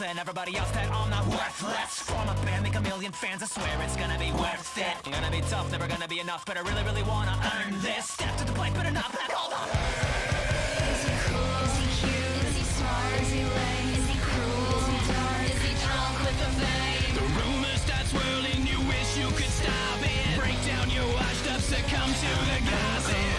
and everybody else that I'm not worthless. Form a band, make a million fans, I swear it's gonna be worth it. I'm gonna be tough, never gonna be enough, but I really, really wanna earn this. Step to the plate, but enough, and hold on. Is he cool? Is he cute? Is he smart? Is he lame? Is he cruel? Is he dark? Is he drunk with the fame? The rumors start swirling, you wish you could stop it. Break down your washed up, succumb to the gossip.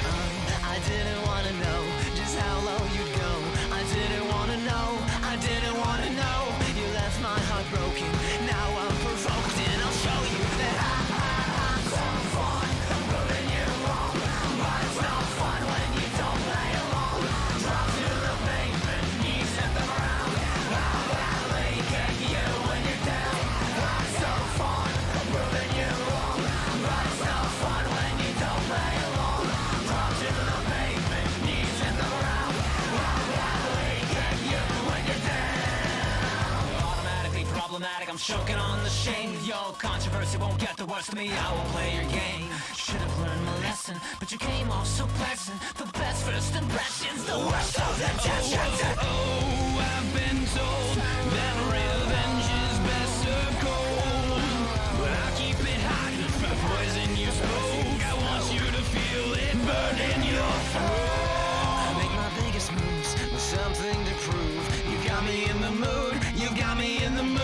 I didn't wanna know just how low you'd go. I didn't wanna know, I didn't wanna know. You left my heart broken, now I'm provoked and I'll show you that I'm so fun. I'm proving you wrong, but it's not fun when you don't play along. Drop to the pavement, knees at the ground. I'll gladly kick you when you're down. I'm so fun, I'm proving you wrong, but it's not fun when you don't play along. Drop to the pavement, knees at the ground. I'll gladly kick you when you're down. Automatically problematic, I'm choking on the shame. Yo, controversy won't get the worst of me, I will play your game. Should've learned my lesson, but you came off so pleasant. The best first impressions, the worst of them. Oh, I've been told that revenge is best served cold. But I'll keep it hot for the poison you spoke. I want you to feel it burn in your throat. I make my biggest moves with something to prove. You got me in the mood, you got me in the mood.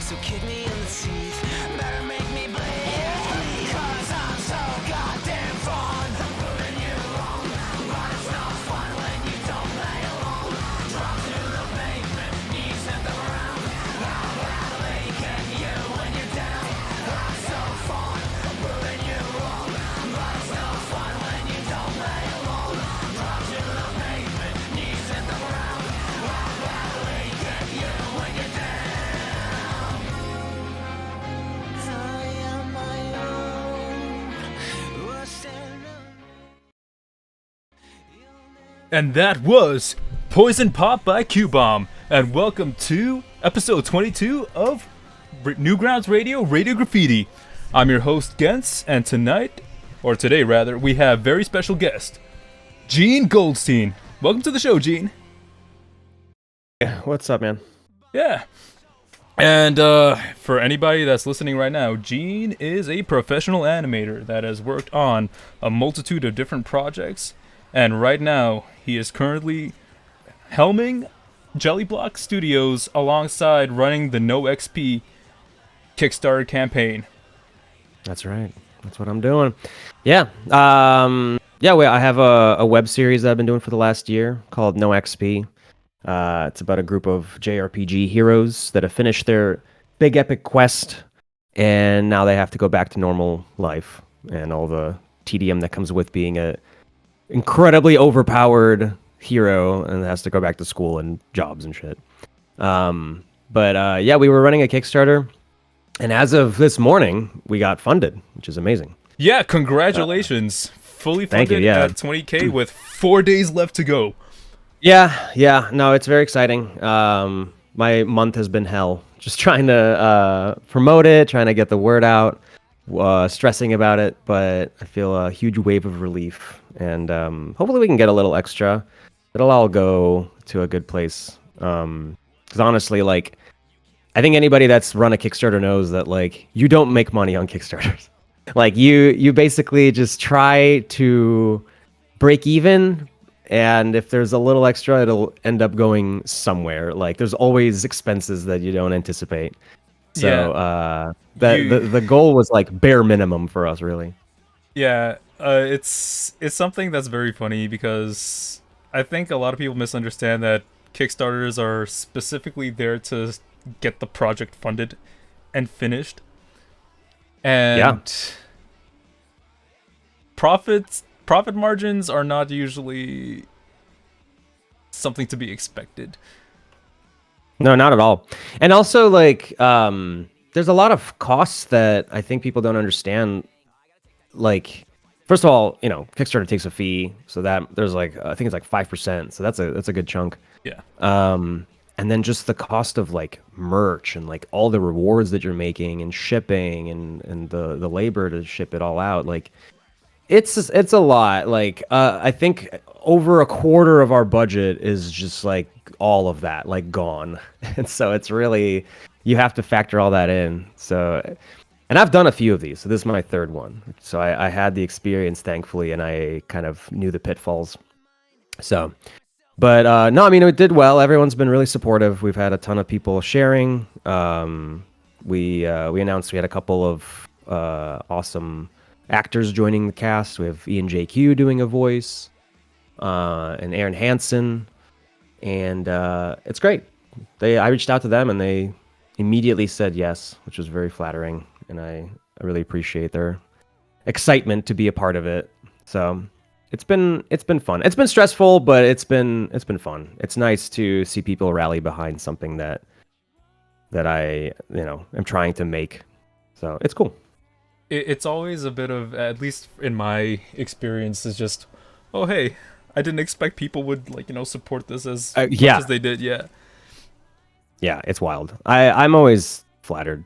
So kick me in the teeth, better make me bleed. Cause I'm so goddamn fun. I'm proving you wrong, but it's not fun when you don't play along. Drop to the pavement, knees at the ground. I'll gladly kick you when you're down. I'm so fun, I'm proving you wrong, but it's not fun when you don't play along. Drop to the pavement, knees at the ground. I'll gladly kick you when you're down. I am my own. What's And that was Poison Pop by Q-Bomb. And welcome to episode 22 of Newgrounds Radio, Radio Graffiti. I'm your host, Gens, and today, we have very special guest, Gene Goldstein. Welcome to the show, Gene. Yeah, what's up, man? Yeah. And for anybody that's listening right now, Gene is a professional animator that has worked on a multitude of different projects. And right now, he is currently helming JELLYBOX Studios alongside running the NOXP Kickstarter campaign. That's right. That's what I'm doing. Yeah. I have a web series that I've been doing for the last year called NOXP. It's about a group of JRPG heroes that have finished their big epic quest, and now they have to go back to normal life and all the tedium that comes with being a incredibly overpowered hero and has to go back to school and jobs and shit. We were running a Kickstarter, and as of this morning, we got funded, which is amazing. Yeah, congratulations. Fully funded. Thank you, yeah. At $20,000 with 4 days left to go. Yeah. No, it's very exciting. My month has been hell. Just trying to promote it, trying to get the word out, stressing about it, but I feel a huge wave of relief. And hopefully we can get a little extra. It'll all go to a good place. Because honestly, like, I think anybody that's run a Kickstarter knows that, like, you don't make money on Kickstarters. Like, you basically just try to break even, and if there's a little extra, it'll end up going somewhere. Like, there's always expenses that you don't anticipate. So the goal was like bare minimum for us, really. Yeah, it's something that's very funny because I think a lot of people misunderstand that Kickstarters are specifically there to get the project funded and finished. And profit margins are not usually something to be expected. No, not at all. And also, like, there's a lot of costs that I think people don't understand. Like, first of all, Kickstarter takes a fee, so that there's like, I think it's like 5%, so that's a good chunk. Yeah. And then just the cost of like merch and like all the rewards that you're making and shipping and the labor to ship it all out, like it's a lot. Like I think over a quarter of our budget is just like all of that like gone. And so it's really, you have to factor all that in. So, and I've done a few of these, so this is my third one. So I had the experience, thankfully, and I kind of knew the pitfalls. So, but no, I mean, it did well. Everyone's been really supportive. We've had a ton of people sharing. We announced we had a couple of awesome actors joining the cast. We have Ian JQ doing a voice, and Aaron Hansen, and it's great. I reached out to them, and they immediately said yes, which was very flattering, and I really appreciate their excitement to be a part of it. So it's been fun. It's been stressful, but it's been fun. It's nice to see people rally behind something that I am trying to make. So it's cool. It's always a bit of, at least in my experience, is just, oh hey, I didn't expect people would support this as much as they did. Yeah, it's wild. I'm always flattered.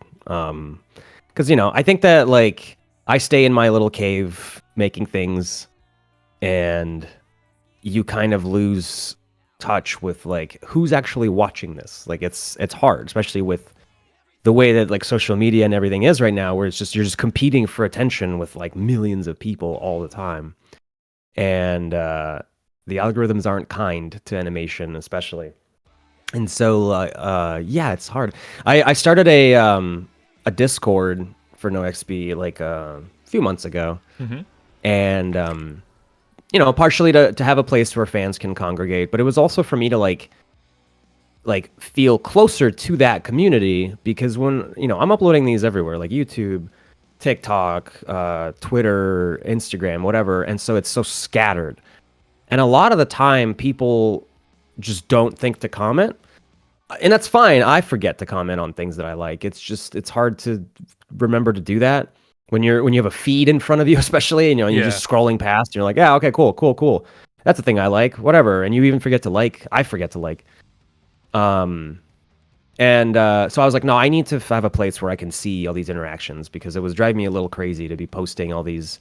Because, I think that, like, I stay in my little cave making things, and you kind of lose touch with, like, who's actually watching this. Like, it's hard, especially with the way that, like, social media and everything is right now, where it's just, you're just competing for attention with, like, millions of people all the time. And the algorithms aren't kind to animation, especially. And so, yeah, it's hard. I started a Discord for NOXP like a few months ago, and partially to have a place where fans can congregate, but it was also for me to like feel closer to that community, because when I'm uploading these everywhere, like YouTube, TikTok, Twitter, Instagram, whatever, and so it's so scattered, and a lot of the time people just don't think to comment. And that's fine. I forget to comment on things that I like. It's hard to remember to do that when you have a feed in front of you, especially, and you're just scrolling past, and you're like, yeah, okay, cool. That's a thing I like, whatever. And you even forget to like. I forget to like. So I was like, no, I need to have a place where I can see all these interactions, because it was driving me a little crazy to be posting all these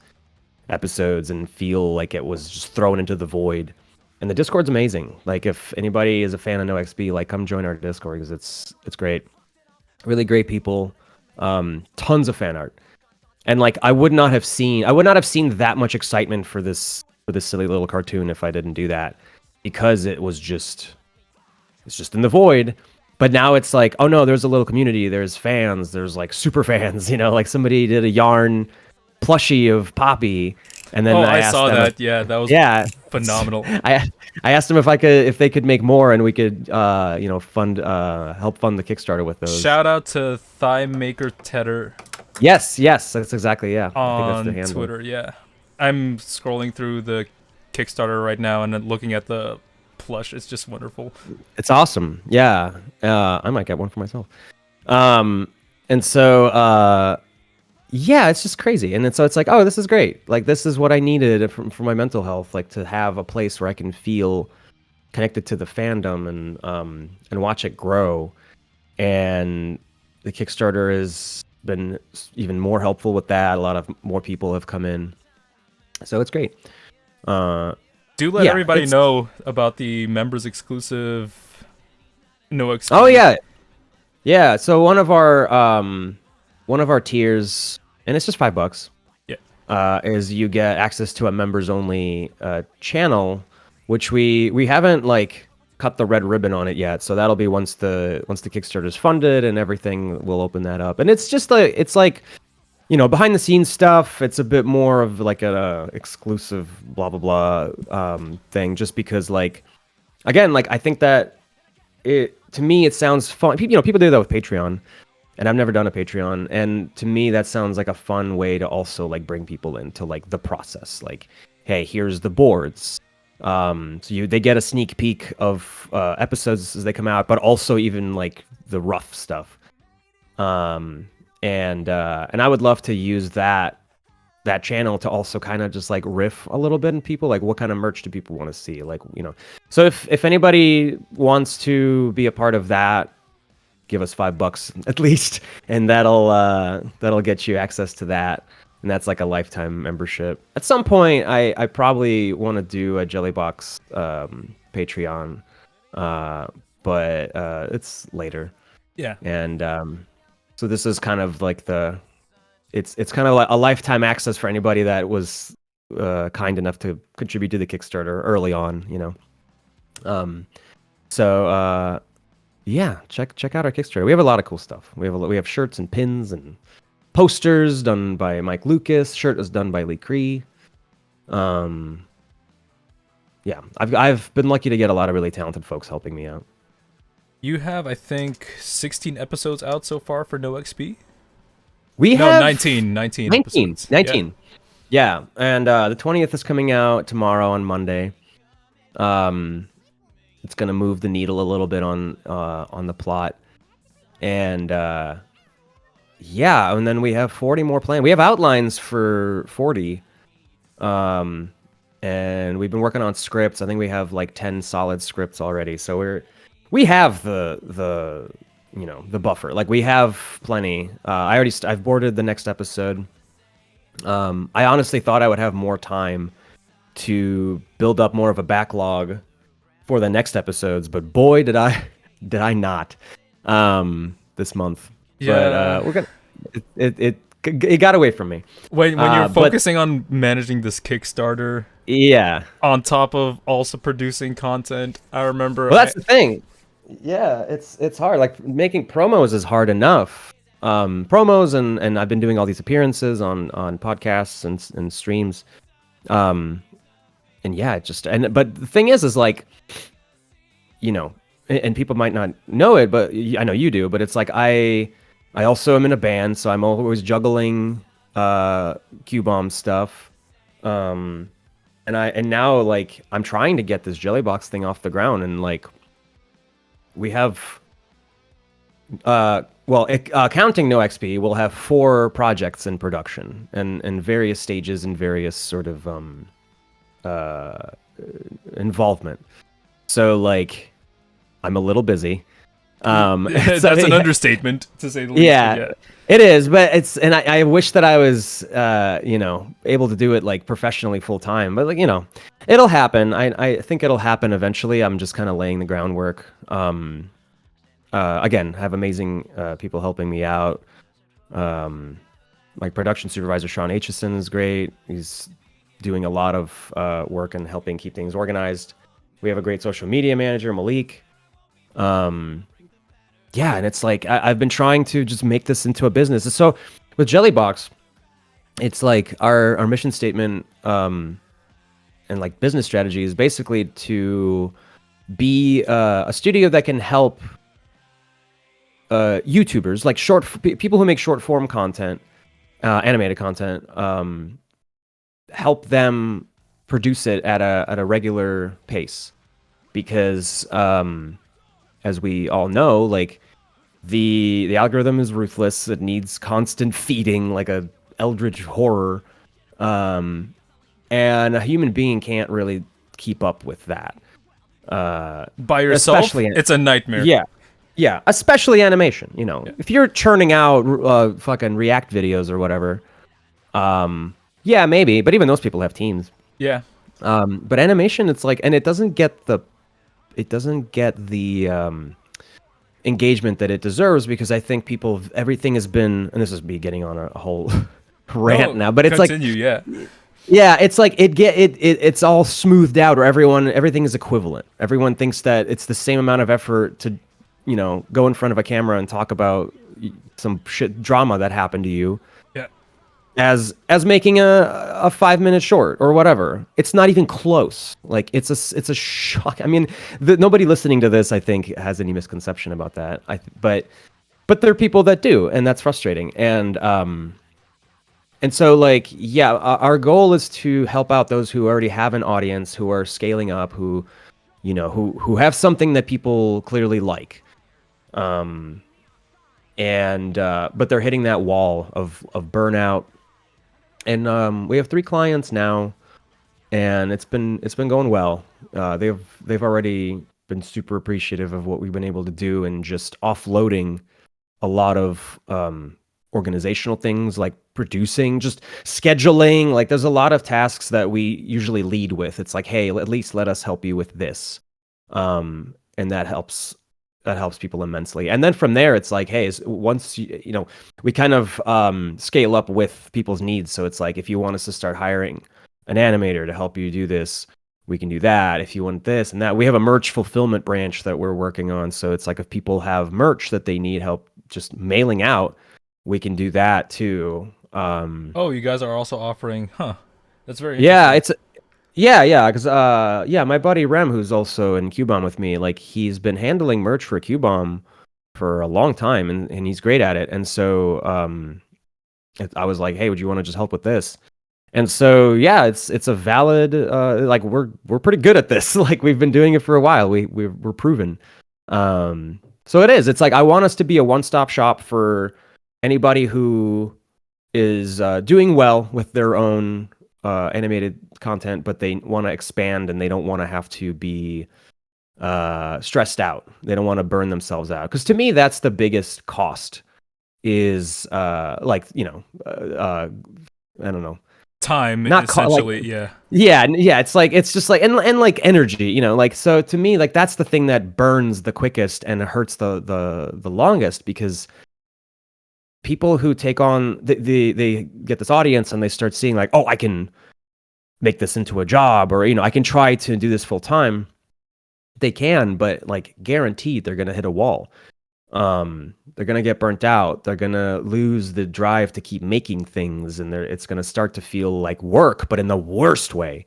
episodes and feel like it was just thrown into the void. And the Discord's amazing. Like, if anybody is a fan of NoXP, like, come join our Discord, because it's great. Really great people. Tons of fan art. And like, I would not have seen that much excitement for this silly little cartoon if I didn't do that, because it's just in the void. But now it's like, oh no, there's a little community. There's fans. There's like super fans. Like somebody did a yarn plushie of Poppy. And then I saw that. That was phenomenal. I asked them if they could make more, and we could help fund the Kickstarter with those. Shout out to Thigh Maker Tedder. Yes, that's exactly On I think that's the Twitter, yeah. I'm scrolling through the Kickstarter right now and looking at the plush. It's just wonderful. It's awesome. Yeah, I might get one for myself. And so. Yeah, it's just crazy. And so it's like, oh, this is great. Like, this is what I needed for my mental health, like to have a place where I can feel connected to the fandom and watch it grow. And the Kickstarter has been even more helpful with that. A lot of more people have come in. So it's great. Do let everybody know about the members exclusive NoXP. Oh, yeah. Yeah, so one of our tiers, and it's just $5. Yeah. Is you get access to a members only channel, which we haven't like cut the red ribbon on it yet. So that'll be once the Kickstarter is funded and everything, we'll open that up. And it's just like behind the scenes stuff. It's a bit more of like a exclusive blah blah blah thing, just because like, again, like I think that to me it sounds fun. People do that with Patreon. And I've never done a Patreon, and to me that sounds like a fun way to also like bring people into like the process. Like, hey, here's the boards. So they get a sneak peek of episodes as they come out, but also even like the rough stuff. And I would love to use that channel to also kind of just like riff a little bit in people, like what kind of merch do people want to see, like So if anybody wants to be a part of that, give us $5 at least, and that'll get you access to that, and that's like a lifetime membership. At some point, I probably want to do a JELLYBOX Patreon, but it's later. Yeah. And so this is kind of like it's kind of like a lifetime access for anybody that was kind enough to contribute to the Kickstarter early on, you know. So yeah, check out our Kickstarter. We have a lot of cool stuff. We have shirts and pins and posters done by Mike Lucas. Shirt is done by Lee Cree. Yeah, I've been lucky to get a lot of really talented folks helping me out. You have, I think, 16 episodes out so far for NOXP? We No, have 19 episodes. 19. Yeah, and the 20th is coming out tomorrow on Monday. It's gonna move the needle a little bit on the plot, and yeah, and then we have 40 more planned. We have outlines for 40, and we've been working on scripts. I think we have like 10 solid scripts already. So we have the you know, the buffer. Like, we have plenty. I've boarded the next episode. I honestly thought I would have more time to build up more of a backlog for the next episodes, but boy, did I not this month. Yeah. But we're gonna it got away from me. When you're but- focusing on managing this Kickstarter Yeah. on top of also producing content, I remember. Well, that's the thing. Yeah, it's hard. Like, making promos is hard enough. Promos and I've been doing all these appearances on podcasts and streams. And yeah, but the thing is like, you know, and people might not know it, but I know you do, but it's like I also am in a band, so I'm always juggling Q-Bomb stuff. And now, like, I'm trying to get this JELLYBOX thing off the ground, and like, we have counting NOXP, we'll have 4 projects in production and various stages and various sort of involvement. So like, I'm a little busy. That's so, an understatement, to say the least. yeah, it is, but I wish that I was you know, able to do it like professionally full time, but like, you know, it'll happen. I think it'll happen eventually. I'm just kind of laying the groundwork. Again, have amazing people helping me out. My production supervisor Sean Aitchison is great. He's doing a lot of work and helping keep things organized. We have a great social media manager, Malik. Yeah, and it's like I've been trying to just make this into a business. So with JELLYBOX, it's like our mission statement and like business strategy is basically to be a studio that can help YouTubers, like people who make short form content, animated content, help them produce it at a regular pace, because as we all know, like, the algorithm is ruthless. It needs constant feeding, like a eldritch horror, and a human being can't really keep up with that. By yourself, especially it's a nightmare. Yeah, especially animation. You know, if you're churning out fucking React videos or whatever, yeah, maybe. But even those people have teams. Yeah. But animation, it's like, and it doesn't get the engagement that it deserves, because I think everything has been, and this is me getting on a whole rant now, but it's continue, like, yeah, it's like it's all smoothed out, or everything is equivalent. Everyone thinks that it's the same amount of effort to, you know, go in front of a camera and talk about some shit drama that happened to you, as making a 5-minute short or whatever. It's not even close. Like, it's a shock. I mean, nobody listening to this, I think, has any misconception about that. But there are people that do, and that's frustrating. And so, like, yeah, our goal is to help out those who already have an audience, who are scaling up, who, you know, who have something that people clearly like. But they're hitting that wall of burnout. And we have 3 clients now, and it's been going well. They've already been super appreciative of what we've been able to do, and just offloading a lot of organizational things, like producing, just scheduling. Like, there's a lot of tasks that we usually lead with. It's like, hey, at least let us help you with this. And and that helps people immensely. And then from there, it's like, hey, once we kind of scale up with people's needs. So it's like, if you want us to start hiring an animator to help you do this, we can do that. If you want this and that, we have a merch fulfillment branch that we're working on. So it's like, if people have merch that they need help just mailing out, we can do that too. Oh, you guys are also offering, that's very interesting. Because my buddy Rem, who's also in Q-Bomb with me, like, he's been handling merch for Q-Bomb for a long time, and he's great at it. And so I was like, hey, would you want to just help with this? And so it's a valid like, we're pretty good at this. Like, we've been doing it for a while. We're proven. So it is. It's like, I want us to be a one-stop shop for anybody who is doing well with their own animated content, but they want to expand and they don't want to have to be stressed out. They don't want to burn themselves out. Because to me, that's the biggest cost is I don't know. Time, not essentially, yeah. It's just like, and like energy, like, so to me, like, that's the thing that burns the quickest and hurts the longest, because people who take on they get this audience and they start seeing like, oh, I can make this into a job, or I can try to do this full time. They can, but like, guaranteed they're gonna hit a wall. They're gonna get burnt out. They're gonna lose the drive to keep making things, and it's gonna start to feel like work, but in the worst way.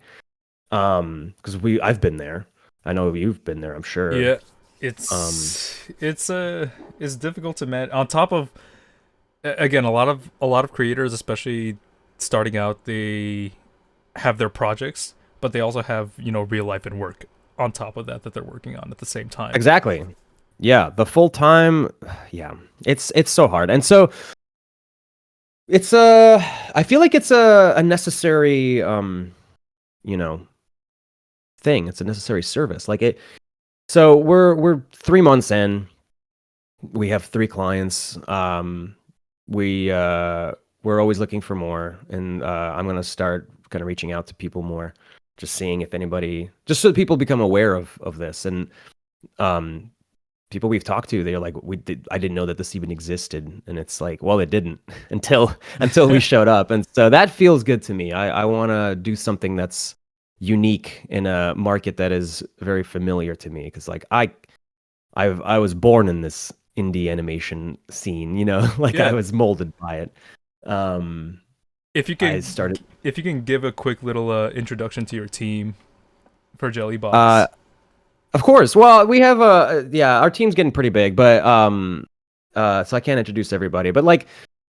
Because I've been there. I know you've been there, I'm sure. Yeah, it's difficult to manage. On top of, again, a lot of creators, especially starting out, they have their projects, but they also have real life and work on top of that they're working on at the same time. Exactly. Yeah, the full time. Yeah, it's so hard, and so it's I feel like it's a necessary thing. It's a necessary service. Like it. So we're 3 months in. We have 3 clients. We're always looking for more, and I'm gonna start kind of reaching out to people more, just seeing if anybody, just so that people become aware of this. And people we've talked to, they're like, I didn't know that this even existed. And it's like, well, it didn't until we showed up. And so that feels good to me. I want to do something that's unique in a market that is very familiar to me, because like I was born in this indie animation scene, like, I was molded by it. If you can give a quick little introduction to your team for JELLYBOX. Of course. Well, we have our team's getting pretty big, but so I can't introduce everybody. But like,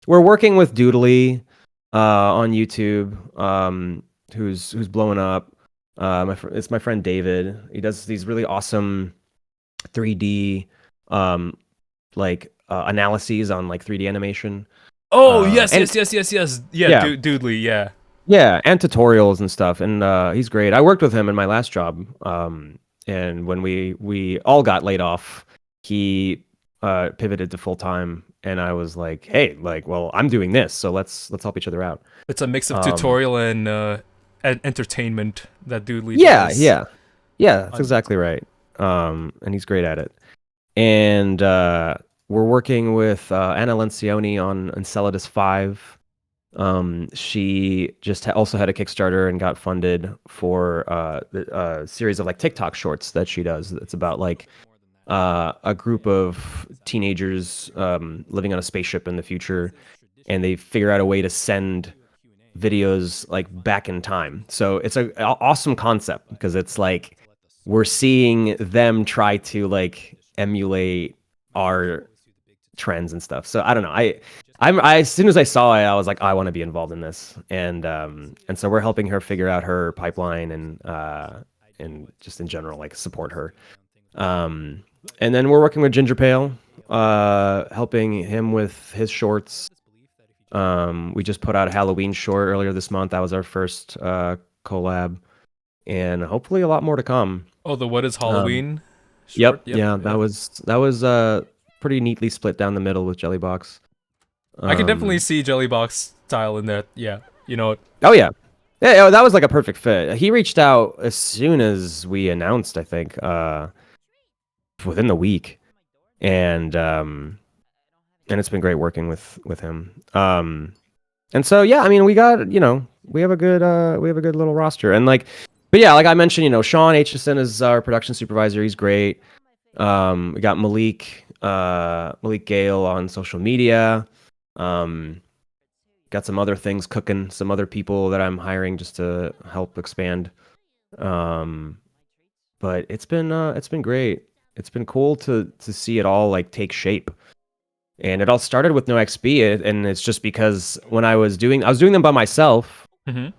we're working with Doodly on YouTube, who's blowing up. It's my friend David. He does these really awesome 3D analyses on like 3D animation. Oh, yes. Yeah, Doodly, yeah. Yeah, and tutorials and stuff, and he's great. I worked with him in my last job. And when we all got laid off, he pivoted to full time, and I was like, hey, like, well, I'm doing this, so let's help each other out. It's a mix of tutorial and entertainment that Doodly does. Yeah, that's exactly right. And he's great at it. And we're working with Anna Lencioni on Enceladus 5. She just also had a Kickstarter and got funded for a series of like TikTok shorts that she does. It's about like a group of teenagers living on a spaceship in the future, and they figure out a way to send videos like back in time. So it's an awesome concept, because it's like we're seeing them try to like emulate our trends and stuff. So I don't know. I as soon as I saw it, I was like, I want to be involved in this, and so we're helping her figure out her pipeline and just in general like support her. And then we're working with Ginger Pale, helping him with his shorts. We just put out a Halloween short earlier this month. That was our first collab, and hopefully a lot more to come. Oh, the What is Halloween? Yep. Yeah, that was pretty neatly split down the middle with JELLYBOX. I can definitely see JELLYBOX style in that. Yeah, Oh yeah, that was like a perfect fit. He reached out as soon as we announced, I think. within the week, and it's been great working with him. And so yeah, I mean, we got we have a good little roster, and like, but yeah, like I mentioned, Sean Aitchison is our production supervisor. He's great. We got Malik Gale on social media. Got some other things cooking, some other people that I'm hiring just to help expand. But it's been great. It's been cool to see it all like take shape. And it all started with NOXP, and it's just because when I was doing them by myself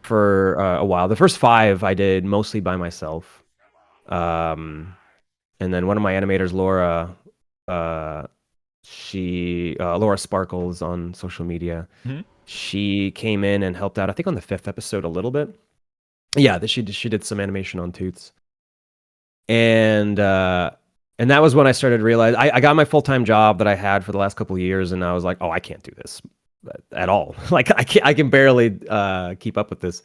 for a while. The first 5 I did mostly by myself. And then one of my animators, Laura, Laura Sparkles on social media, she came in and helped out, I think on the 5th episode a little bit. Yeah, she did some animation on Toots. And that was when I started realizing I got my full-time job that I had for the last couple of years, and I was like, oh, I can't do this at all. Like I can barely keep up with this.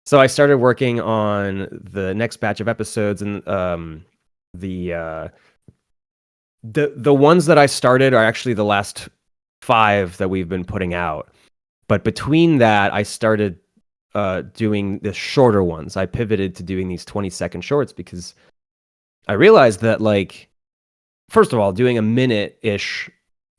So I started working on the next batch of episodes, and the ones that I started are actually the last 5 that we've been putting out. But between that, I started doing the shorter ones. I pivoted to doing these 20-second shorts because I realized that, like, first of all, doing a minute-ish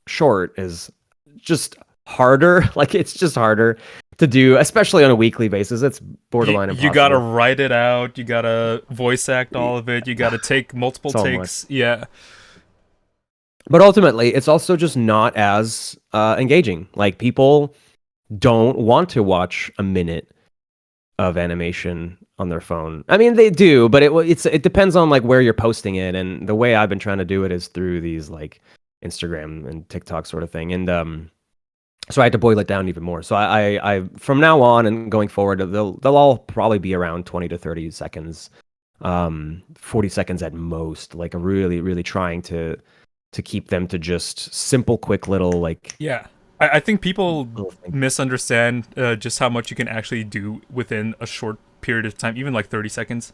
short is just harder. Like, it's just harder to do, especially on a weekly basis. It's borderline impossible. You gotta write it out. You gotta voice act all of it. You gotta take multiple takes. Much. Yeah. But ultimately, it's also just not as engaging. Like, people don't want to watch a minute of animation on their phone. I mean, they do, but it depends on like where you're posting it, and the way I've been trying to do it is through these like Instagram and TikTok sort of thing, and so I had to boil it down even more. So I from now on and going forward, they'll all probably be around 20 to 30 seconds, 40 seconds at most. Like, really trying to keep them to just simple, quick little like. Yeah. I think people misunderstand just how much you can actually do within a short period of time, even like 30 seconds.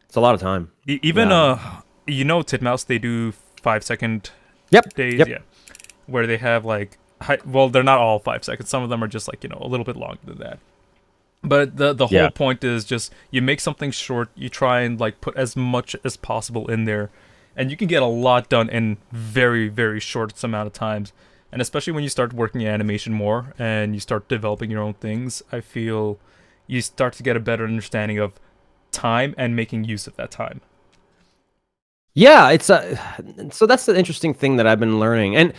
It's a lot of time. Even Titmouse, they do 5-second days. Yep. Yeah, where they have like they're not all 5 seconds. Some of them are just like a little bit longer than that. But the whole point is just you make something short. You try and like put as much as possible in there, and you can get a lot done in very, very short amount of times. And especially when you start working in animation more and you start developing your own things, I feel you start to get a better understanding of time and making use of that time. Yeah, it's so that's the interesting thing that I've been learning. And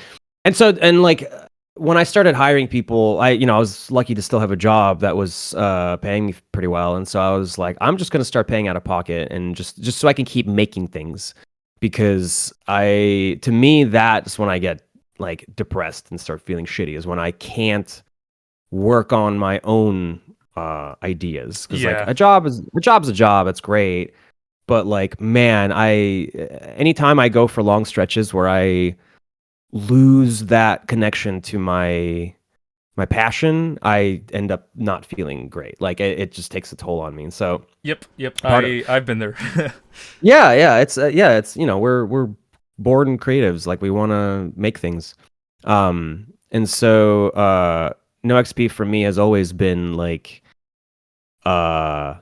like when I started hiring people, I was lucky to still have a job that was paying me pretty well, and so I was like, I'm just going to start paying out of pocket and just so I can keep making things, because to me that's when I get like depressed and start feeling shitty, is when I can't work on my own ideas, because like a job's a job, it's great, but like, man, anytime I go for long stretches where I lose that connection to my passion, I end up not feeling great. Like it just takes a toll on me. And so yep I've been there. It's we're bored and creatives, like we want to make things, and so NOXP for me has always been like, how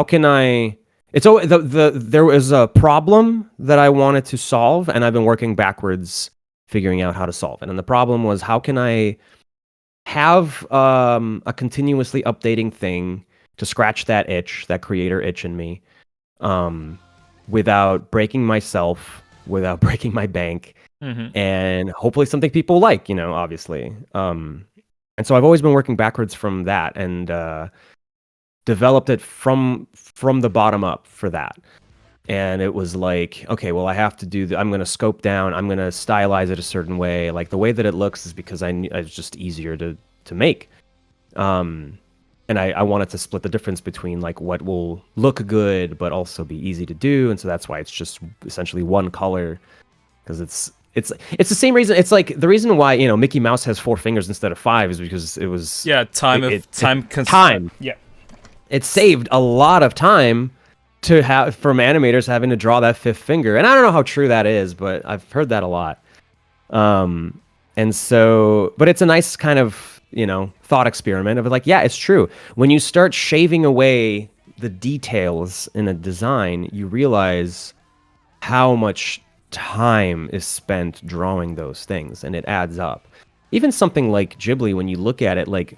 can I? It's always there was a problem that I wanted to solve, and I've been working backwards figuring out how to solve it. And the problem was, how can I have a continuously updating thing to scratch that itch, that creator itch in me, without breaking myself, without breaking my bank, and hopefully something people like, obviously. And so I've always been working backwards from that, and developed it from the bottom up for that. And it was like, okay, well, I have to I'm going to scope down, I'm going to stylize it a certain way. Like the way that it looks is because it's just easier to make. And I wanted to split the difference between like what will look good but also be easy to do, and so that's why it's just essentially one color, because it's the same reason. It's like the reason why Mickey Mouse has 4 fingers instead of 5 is because it was time. Yeah, it saved a lot of time to have from animators having to draw that fifth finger. And I don't know how true that is, but I've heard that a lot. And so, but it's a nice kind of, thought experiment of like, yeah, it's true. When you start shaving away the details in a design, you realize how much time is spent drawing those things, and it adds up. Even something like Ghibli, when you look at it, like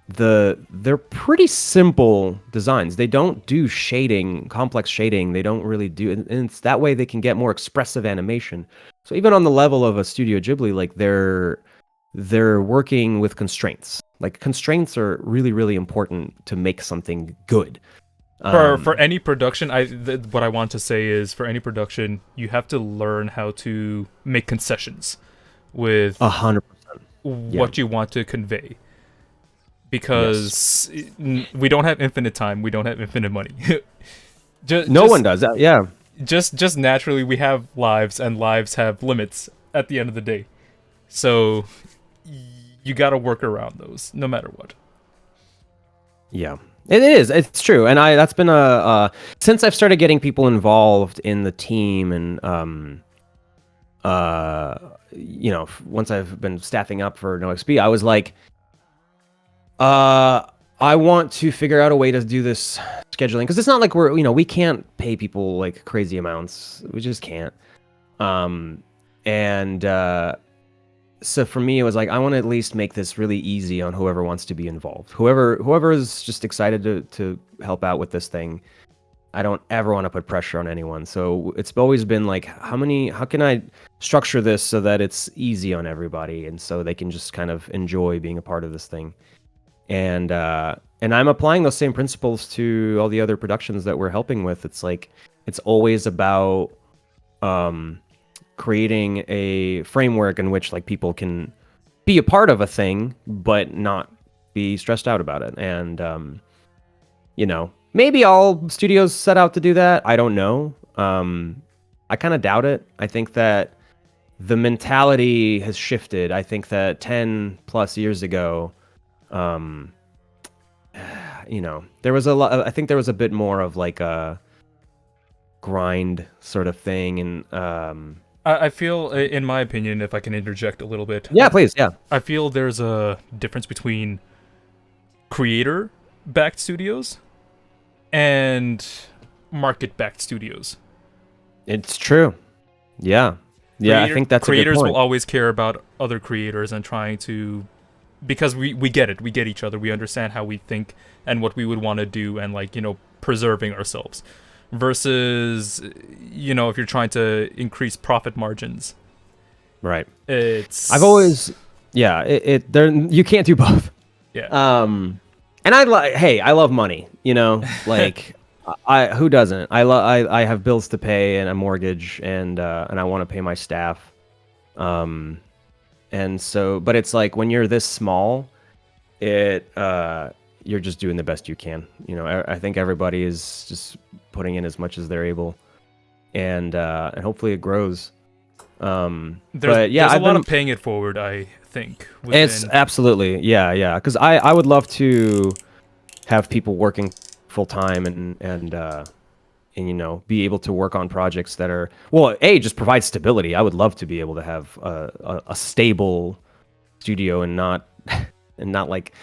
they're pretty simple designs. They don't do shading, complex shading. They don't really do, and it's that way they can get more expressive animation. So even on the level of a Studio Ghibli, like they're working with constraints. Like constraints are really, really important to make something good. For any production, what I want to say is for any production, you have to learn how to make concessions with 100%. what you want to convey. Because we don't have infinite time, we don't have infinite money. No one does that. Yeah. Just naturally, we have lives, and lives have limits at the end of the day. So you got to work around those, no matter what. Yeah. It is. It's true, and that's been since I've started getting people involved in the team, and once I've been staffing up for NOXP, I was like, I want to figure out a way to do this scheduling, because it's not like we can't pay people like crazy amounts. We just can't. So for me, it was like, I want to at least make this really easy on whoever wants to be involved. Whoever is just excited to help out with this thing. I don't ever want to put pressure on anyone. So it's always been like, how can I structure this so that it's easy on everybody, and so they can just kind of enjoy being a part of this thing. And I'm applying those same principles to all the other productions that we're helping with. It's like, it's always about creating a framework in which like people can be a part of a thing but not be stressed out about it. And maybe all studios set out to do that. I don't know. I kind of doubt it. I think that the mentality has shifted. I think that 10 plus years ago, there was I think there was a bit more of like a grind sort of thing. And I feel, in my opinion, if I can interject a little bit. Yeah, please. Yeah. I feel there's a difference between creator-backed studios and market-backed studios. It's true. Yeah. Yeah, I think that's a good creators point. will always care about other creators and trying to, because we get it, we get each other, we understand how we think and what we would want to do, and like, preserving ourselves. Versus, if you're trying to increase profit margins. Right. I've always, you can't do both. Yeah. And I love money, like who doesn't? I have bills to pay and a mortgage, and I want to pay my staff. And so, but it's like when you're this small, you're just doing the best you can. I think everybody is just putting in as much as they're able, and hopefully it grows. There's a lot of paying it forward, I think. It's absolutely, yeah. Because I would love to have people working full time and be able to work on projects that are, just provide stability. I would love to be able to have a stable studio and not like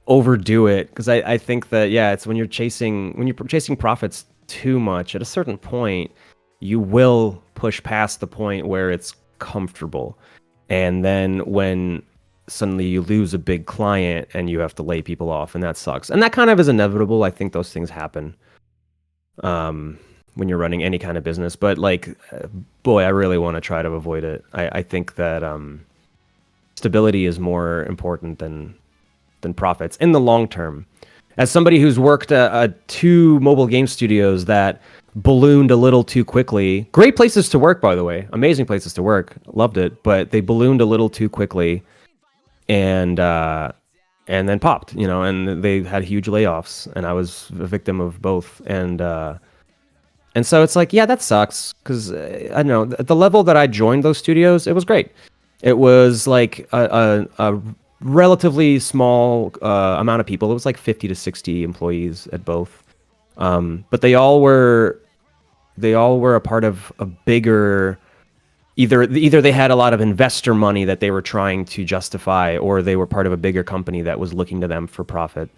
overdo it, because I think that it's when you're chasing profits too much, at a certain point you will push past the point where it's comfortable, and then when suddenly you lose a big client and you have to lay people off, and that sucks, and that kind of is inevitable. I think those things happen when you're running any kind of business, but like, I really want to try to avoid it. I think that stability is more important than profits in the long term. As somebody who's worked at 2 mobile game studios that ballooned a little too quickly, great places to work, by the way, amazing places to work, loved it, but they ballooned a little too quickly, and then popped, and they had huge layoffs, and I was a victim of both, and so it's like, that sucks, because I don't know, at the level that I joined those studios, it was great. It was like a relatively small amount of people. It was like 50 to 60 employees at both. But they all were a part of a bigger. Either they had a lot of investor money that they were trying to justify, or they were part of a bigger company that was looking to them for profit.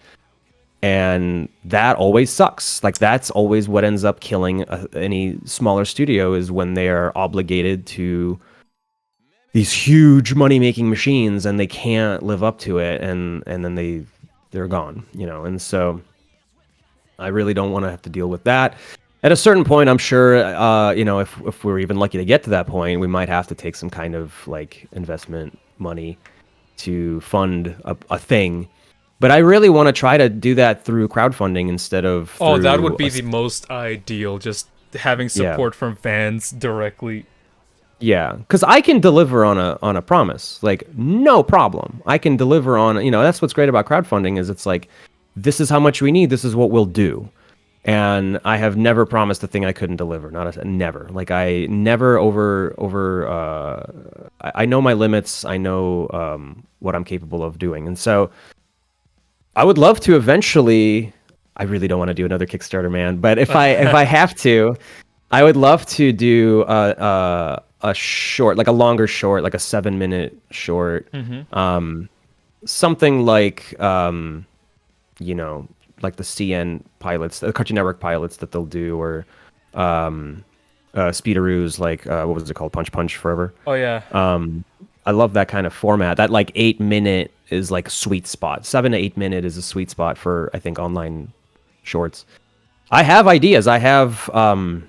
And that always sucks. Like, that's always what ends up killing any smaller studio, is when they are obligated to these huge money-making machines and they can't live up to it, and then they're gone, you know. And so I really don't want to have to deal with that. At a certain point, I'm sure, you know, if we're even lucky to get to that point, we might have to take some kind of like investment money to fund a thing. But I really want to try to do that through crowdfunding instead of. Oh, that would be the most ideal. Just having support from fans directly. Yeah, because I can deliver on a promise, like no problem. I can deliver on, you know, that's what's great about crowdfunding, is it's like, this is how much we need, this is what we'll do. And I have never promised a thing I couldn't deliver. Never. Like, I never I know my limits. I know what I'm capable of doing. And so I would love to eventually. I really don't want to do another Kickstarter, man. But if I have to, I would love to do a short, like a longer short, like a 7-minute short. Something like you know, like the CN pilots, the Cartoon Network pilots that they'll do, or Speedaroos, like what was it called, Punch Forever. Oh yeah. I love that kind of format. That like 8-minute is like a sweet spot. 7 to 8 minute is a sweet spot for, I think, online shorts. I have ideas. I have tons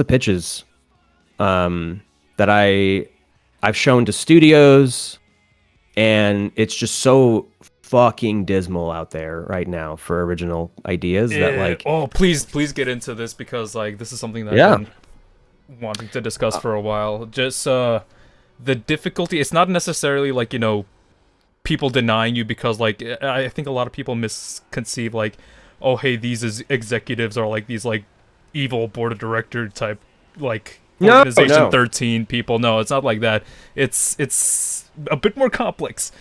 of pitches that I've shown to studios, and it's just so fucking dismal out there right now for original ideas that, like, oh, please get into this, because like this is something that I've been wanting to discuss for a while. Just the difficulty, it's not necessarily like, you know, people denying you, because like I think a lot of people misconceive like, oh hey, these executives are like these like evil board of director type, like organization 13 people. No, it's not like that. It's a bit more complex.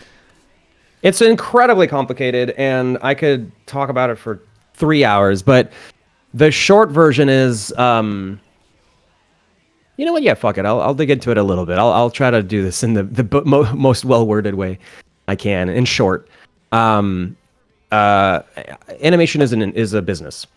It's incredibly complicated, and I could talk about it for 3 hours, but the short version is, you know what? Yeah, fuck it. I'll dig into it a little bit. I'll try to do this in the most well-worded way I can. In short, animation is a business,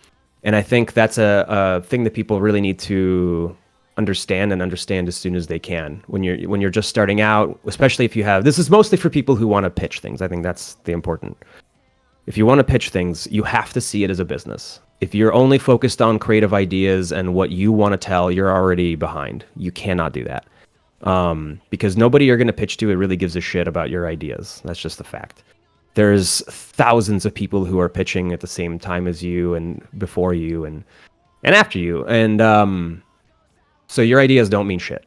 and I think that's a thing that people really need to understand as soon as they can. When you're just starting out, especially if you have, this is mostly for people who want to pitch things. I think that's the important. If you want to pitch things, you have to see it as a business. If you're only focused on creative ideas and what you want to tell, you're already behind. You cannot do that. Because nobody you're going to pitch to, it really gives a shit about your ideas. That's just the fact. There's thousands of people who are pitching at the same time as you, and before you, and after you. And so your ideas don't mean shit.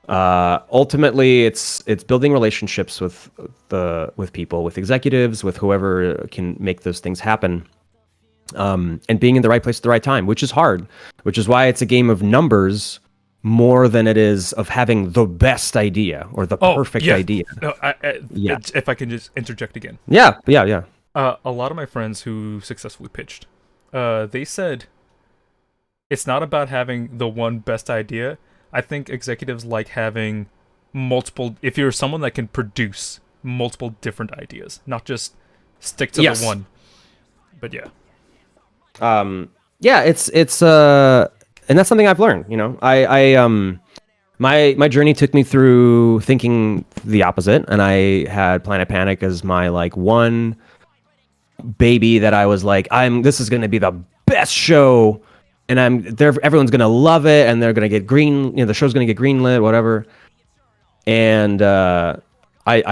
Ultimately, it's building relationships with people, with executives, with whoever can make those things happen. And being in the right place at the right time, which is hard, which is why it's a game of numbers more than it is of having the best idea or the perfect idea. No, if I can just interject again. Yeah. A lot of my friends who successfully pitched, they said it's not about having the one best idea. I think executives like having multiple, if you're someone that can produce multiple different ideas, not just stick to the one. But yeah. It's and that's something I've learned, you know. My journey took me through thinking the opposite, and I had Planet Panic as my like one baby that I was like, this is going to be the best show, and everyone's going to love it, and they're going to get the show's going to get greenlit, whatever. And I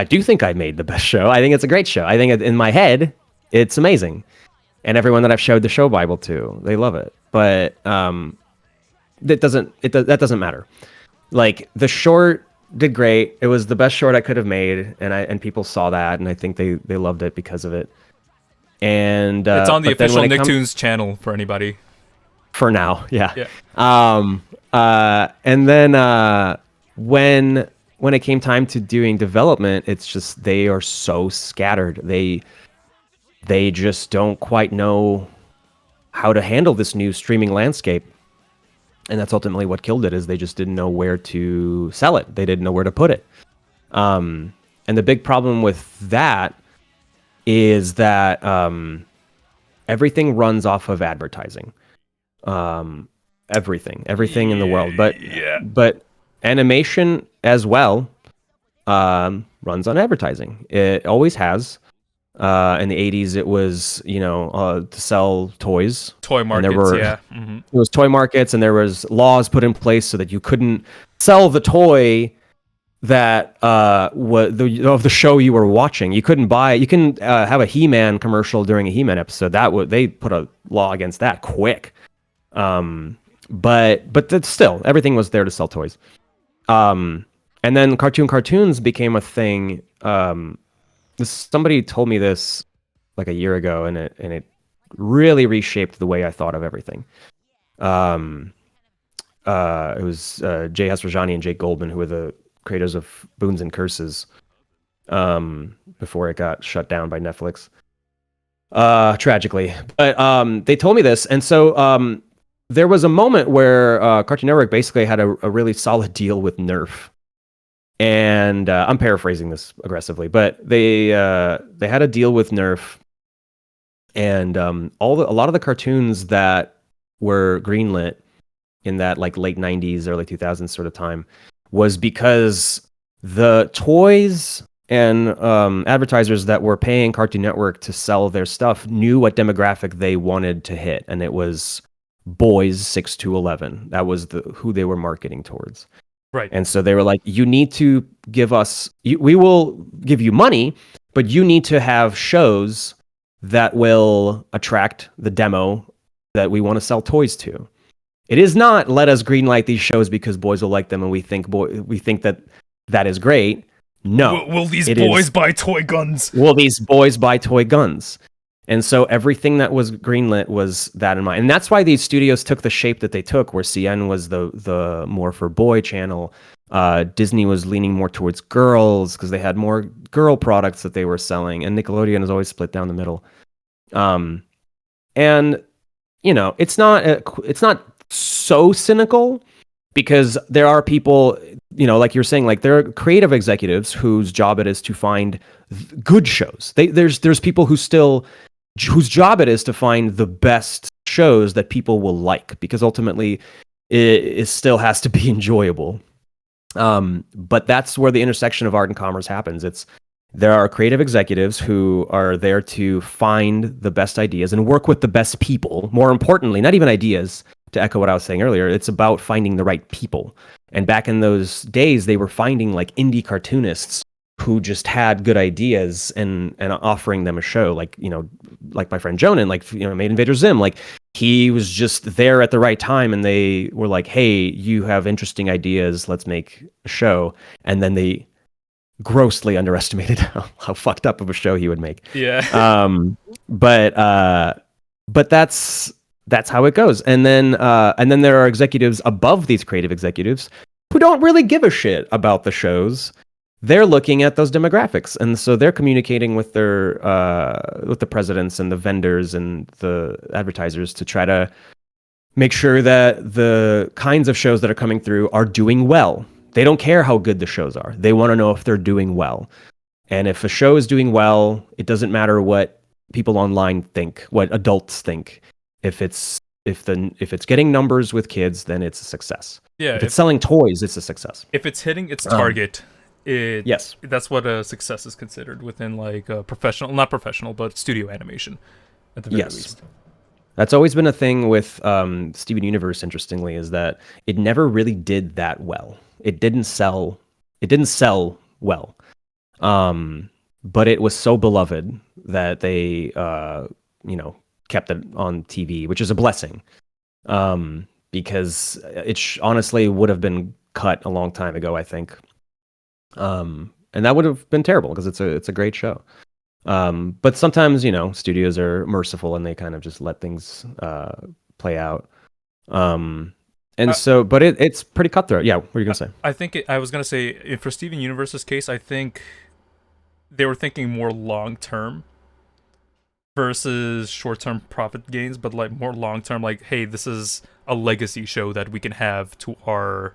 do think I made the best show. I think it's a great show. I think in my head it's amazing. And everyone that I've showed the show Bible to, they love it. But that doesn't matter. Like, the short did great. It was the best short I could have made, and people saw that, and I think they loved it because of it. And it's on the official Nicktoons channel for anybody. For now, yeah. And then when it came time to doing development, it's just they are so scattered. They just don't quite know how to handle this new streaming landscape. And that's ultimately what killed it, is they just didn't know where to sell it. They didn't know where to put it. And the big problem with that is that everything runs off of advertising. Everything in the world. But animation as well runs on advertising. It always has. In the 80s, it was, to sell toys. Toy markets, It was toy markets, and there was laws put in place so that you couldn't sell the toy that of the show you were watching. You couldn't buy. You can have a He-Man commercial during a He-Man episode. They put a law against that quick. But still, everything was there to sell toys. And then cartoons became a thing. Somebody told me this like a year ago, and it really reshaped the way I thought of everything. It was Jay Esrajani and Jake Goldman, who were the creators of Boons and Curses, before it got shut down by Netflix, tragically. But they told me this, and so there was a moment where Cartoon Network basically had a really solid deal with Nerf. And I'm paraphrasing this aggressively, but they had a deal with Nerf, and a lot of the cartoons that were greenlit in that like late 90s, early 2000s sort of time was because the toys and advertisers that were paying Cartoon Network to sell their stuff knew what demographic they wanted to hit, and it was boys 6 to 11. That was who they were marketing towards. Right. And so they were like, you need to give us, we will give you money, but you need to have shows that will attract the demo that we want to sell toys to. It is not let us greenlight these shows because boys will like them and we think that is great. No. Will these boys buy toy guns? Will these boys buy toy guns? And so everything that was greenlit was that in mind. And that's why these studios took the shape that they took, where CN was the more for boy channel. Disney was leaning more towards girls because they had more girl products that they were selling. And Nickelodeon is always split down the middle. And, it's not so cynical, because there are people, like you're saying, like there are creative executives whose job it is to find good shows. There's people whose job it is to find the best shows that people will like, because ultimately it still has to be enjoyable. But that's where the intersection of art and commerce happens. There are creative executives who are there to find the best ideas and work with the best people. More importantly, not even ideas, to echo what I was saying earlier, it's about finding the right people. And back in those days, they were finding like indie cartoonists who just had good ideas and offering them a show, like my friend Jonan, made Invader Zim. Like, he was just there at the right time, and they were like, hey, you have interesting ideas, let's make a show. And then they grossly underestimated how fucked up of a show he would make. Yeah. But that's how it goes. And then there are executives above these creative executives who don't really give a shit about the shows. They're looking at those demographics, and so they're communicating with their with the presidents and the vendors and the advertisers to try to make sure that the kinds of shows that are coming through are doing well. They don't care how good the shows are. They want to know if they're doing well. And if a show is doing well, it doesn't matter what people online think, what adults think. If it's getting numbers with kids, then it's a success. Yeah. If it's selling toys, it's a success. If it's hitting its target. Yes, that's what a success is considered within like not professional, but studio animation at the very least. That's always been a thing with Steven Universe, interestingly, is that it never really did that well. It didn't sell well. But it was so beloved that they kept it on TV, which is a blessing. Because it honestly would have been cut a long time ago, I think. And that would have been terrible, because it's a great show. But sometimes, studios are merciful and they kind of just let things play out. But it's pretty cutthroat. Yeah, what are you gonna say? I was gonna say, for Steven Universe's case, I think they were thinking more long term versus short-term profit gains, but like more long-term, like, hey, this is a legacy show that we can have to our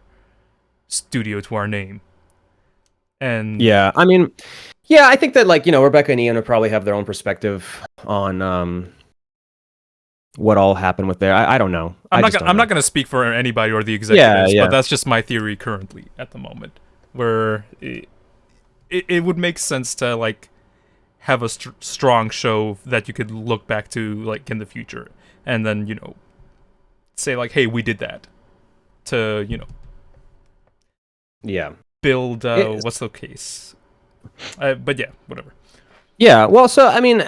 studio, to our name. And Yeah, I mean, yeah, I think that like, Rebecca and Ian would probably have their own perspective on what all happened with there. I don't know. I'm just don't not know. going to speak for anybody or the executives, Yeah. but that's just my theory currently at the moment, where it would make sense to like have a strong show that you could look back to like in the future, and then say like, hey, we did that to Yeah. build what's the case, but yeah, whatever. Yeah, well, so I mean,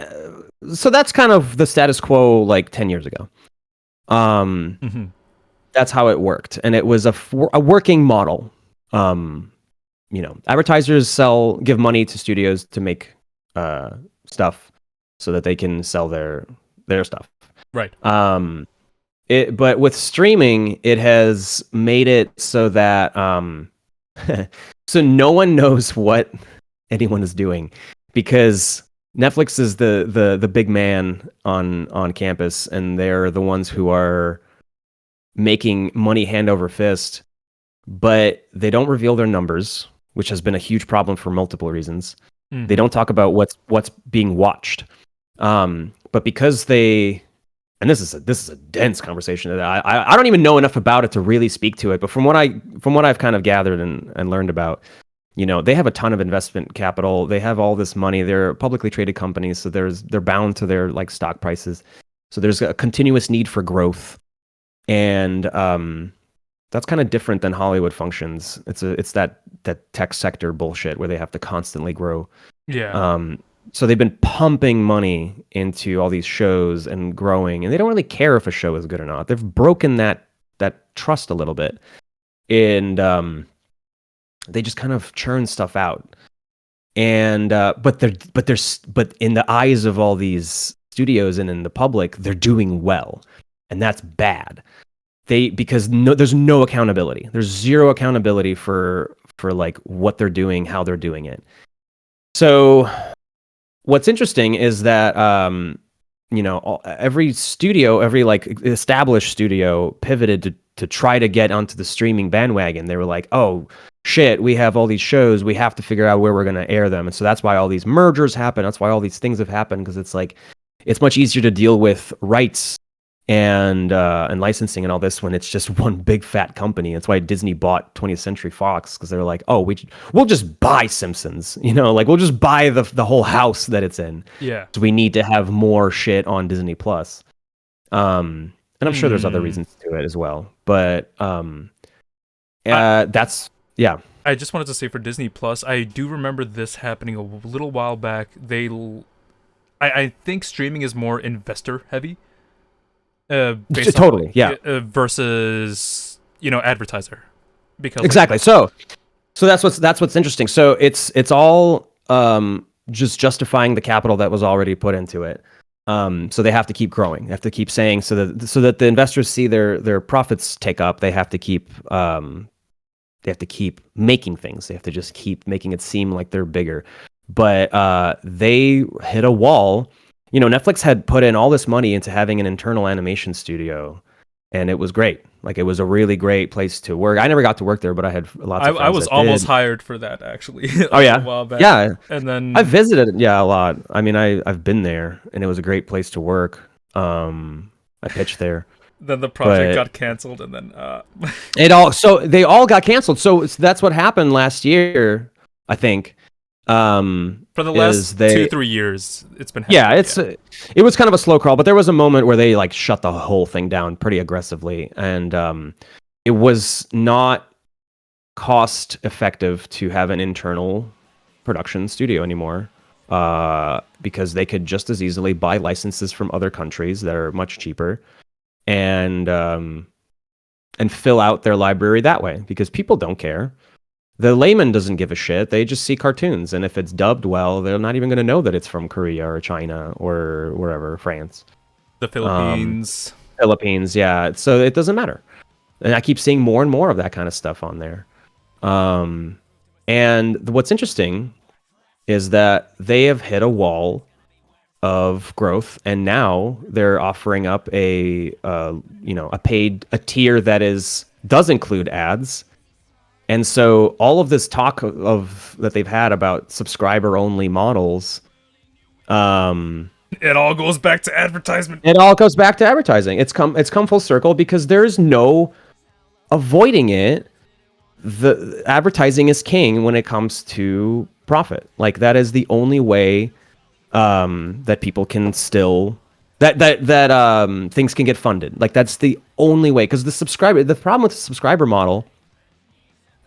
so that's kind of the status quo like 10 years ago. That's how it worked, and it was a working model. Advertisers give money to studios to make stuff so that they can sell their stuff. Right. But with streaming, it has made it so that so no one knows what anyone is doing, because Netflix is the big man on campus, and they're the ones who are making money hand over fist, but they don't reveal their numbers, which has been a huge problem for multiple reasons. They don't talk about what's being watched, but because and this is a dense conversation that I don't even know enough about it to really speak to it, but from what I've kind of gathered and learned about, they have a ton of investment capital. They have all this money. They're publicly traded companies, so they're bound to their like stock prices. So there's a continuous need for growth, and that's kind of different than Hollywood functions. It's that tech sector bullshit where they have to constantly grow. Yeah. So they've been pumping money into all these shows and growing, and they don't really care if a show is good or not. They've broken that trust a little bit, and they just kind of churn stuff out. And but in the eyes of all these studios and in the public, they're doing well, and that's bad. Because there's no accountability. There's zero accountability for like what they're doing, how they're doing it. So what's interesting is that every studio, every like established studio pivoted to try to get onto the streaming bandwagon. They were like, oh shit, we have all these shows, we have to figure out where we're going to air them. And so that's why all these mergers happen. That's why all these things have happened, because it's like it's much easier to deal with rights and licensing and all this when it's just one big fat company. That's why Disney bought 20th Century Fox, because they're like, oh, we'll just buy Simpsons, like we'll just buy the whole house that it's in. Yeah. So we need to have more shit on Disney Plus. And I'm sure there's other reasons to it as well, but that's yeah. I just wanted to say for Disney Plus, I do remember this happening a little while back. I think streaming is more investor heavy. Totally, yeah. Versus advertiser, because exactly. So that's what's interesting. So it's all just justifying the capital that was already put into it. So they have to keep growing. They have to keep saying so that the investors see their profits take up. They have to keep making things. They have to just keep making it seem like they're bigger. But they hit a wall. Netflix had put in all this money into having an internal animation studio, and it was great. Like, it was a really great place to work. I never got to work there, but I had lots of friends I was that almost did. hired for that, actually. Oh yeah, a while back. yeah. And then I visited, a lot. I mean, I've been there, and it was a great place to work. I pitched there. Then the project got canceled, and then they all got canceled. So that's what happened last year, I think. For the last 2-3 years, it's been happening. It was kind of a slow crawl, but there was a moment where they like shut the whole thing down pretty aggressively, and it was not cost effective to have an internal production studio anymore, because they could just as easily buy licenses from other countries that are much cheaper, and fill out their library that way, because people don't care. The layman doesn't give a shit. They just see cartoons, and if it's dubbed well, they're not even going to know that it's from Korea or China or wherever, France. The Philippines. Philippines, yeah. So it doesn't matter. And I keep seeing more and more of that kind of stuff on there. And what's interesting is that they have hit a wall of growth, and now they're offering up a a tier that does include ads. And so all of this talk of that they've had about subscriber only models, It all goes back to advertisement. it all goes back to advertising. It's come full circle because there's no avoiding it. The advertising is king when it comes to profit. Like, that is the only way that people can still that things can get funded. Like, that's the only way, because the problem with the subscriber model,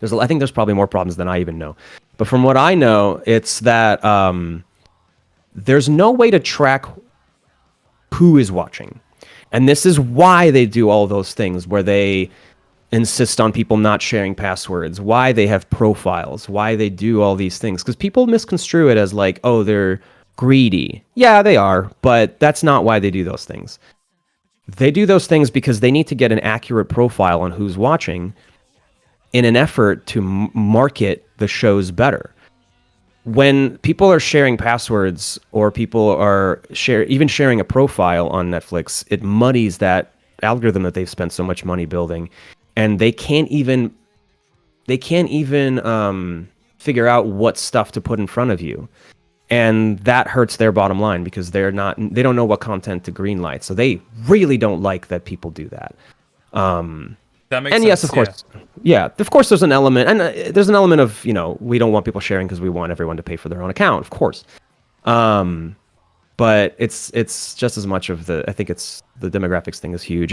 I think there's probably more problems than I even know. But from what I know, it's that there's no way to track who is watching. And this is why they do all those things where they insist on people not sharing passwords, why they have profiles, why they do all these things. Because people misconstrue it as like, oh, they're greedy. Yeah, they are, but that's not why they do those things. They do those things because they need to get an accurate profile on who's watching in an effort to market the shows better. When people are sharing passwords, or people are even sharing a profile on Netflix, it muddies that algorithm that they've spent so much money building, and they can't even figure out what stuff to put in front of you, and that hurts their bottom line because they don't know what content to greenlight, so they really don't like that people do that. That makes and sense. yes, of course, of course, there's an element, and there's an element of, we don't want people sharing because we want everyone to pay for their own account, of course. But it's just as much of I think it's the demographics thing is huge,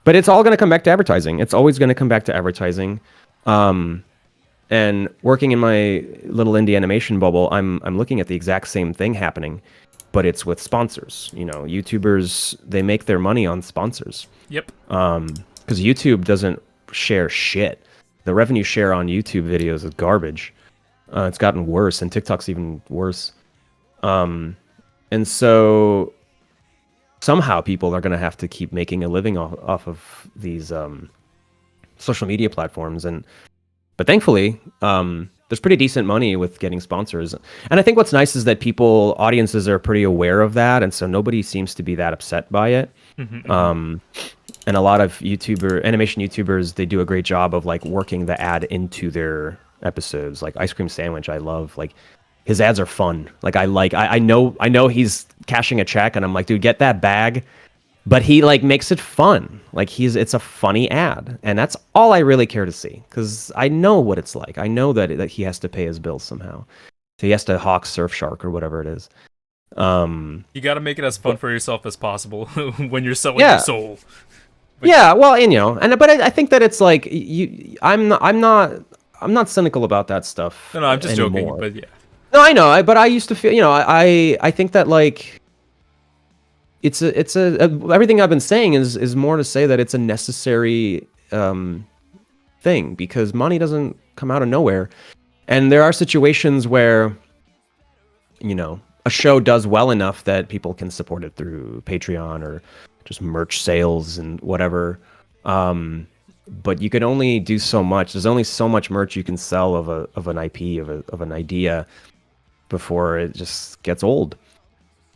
but it's all going to come back to advertising. It's always going to come back to advertising. And working in my little indie animation bubble, I'm looking at the exact same thing happening, but it's with sponsors. YouTubers, they make their money on sponsors. Yep. Because YouTube doesn't share shit. The revenue share on YouTube videos is garbage. It's gotten worse, and TikTok's even worse. And so somehow people are going to have to keep making a living off of these social media platforms. But thankfully, there's pretty decent money with getting sponsors. And I think what's nice is that audiences are pretty aware of that, and so nobody seems to be that upset by it. Mm-hmm. And a lot of animation YouTubers, they do a great job of like working the ad into their episodes. Like Ice Cream Sandwich, I love. Like, his ads are fun. Like, I know he's cashing a check, and I'm like, dude, get that bag. But he like makes it fun. Like, it's a funny ad, and that's all I really care to see, because I know what it's like. I know that he has to pay his bills somehow. So he has to hawk Surfshark or whatever it is. You got to make it as fun for yourself as possible when you're selling your soul. But but I think that it's like I'm not cynical about that stuff. No, I'm just anymore. joking. But yeah. No, I know. But I used to feel, I think that like it's everything I've been saying is more to say that it's a necessary thing, because money doesn't come out of nowhere, and there are situations where a show does well enough that people can support it through Patreon or just merch sales and whatever. But you can only do so much. There's only so much merch you can sell of an IP, of an idea, before it just gets old.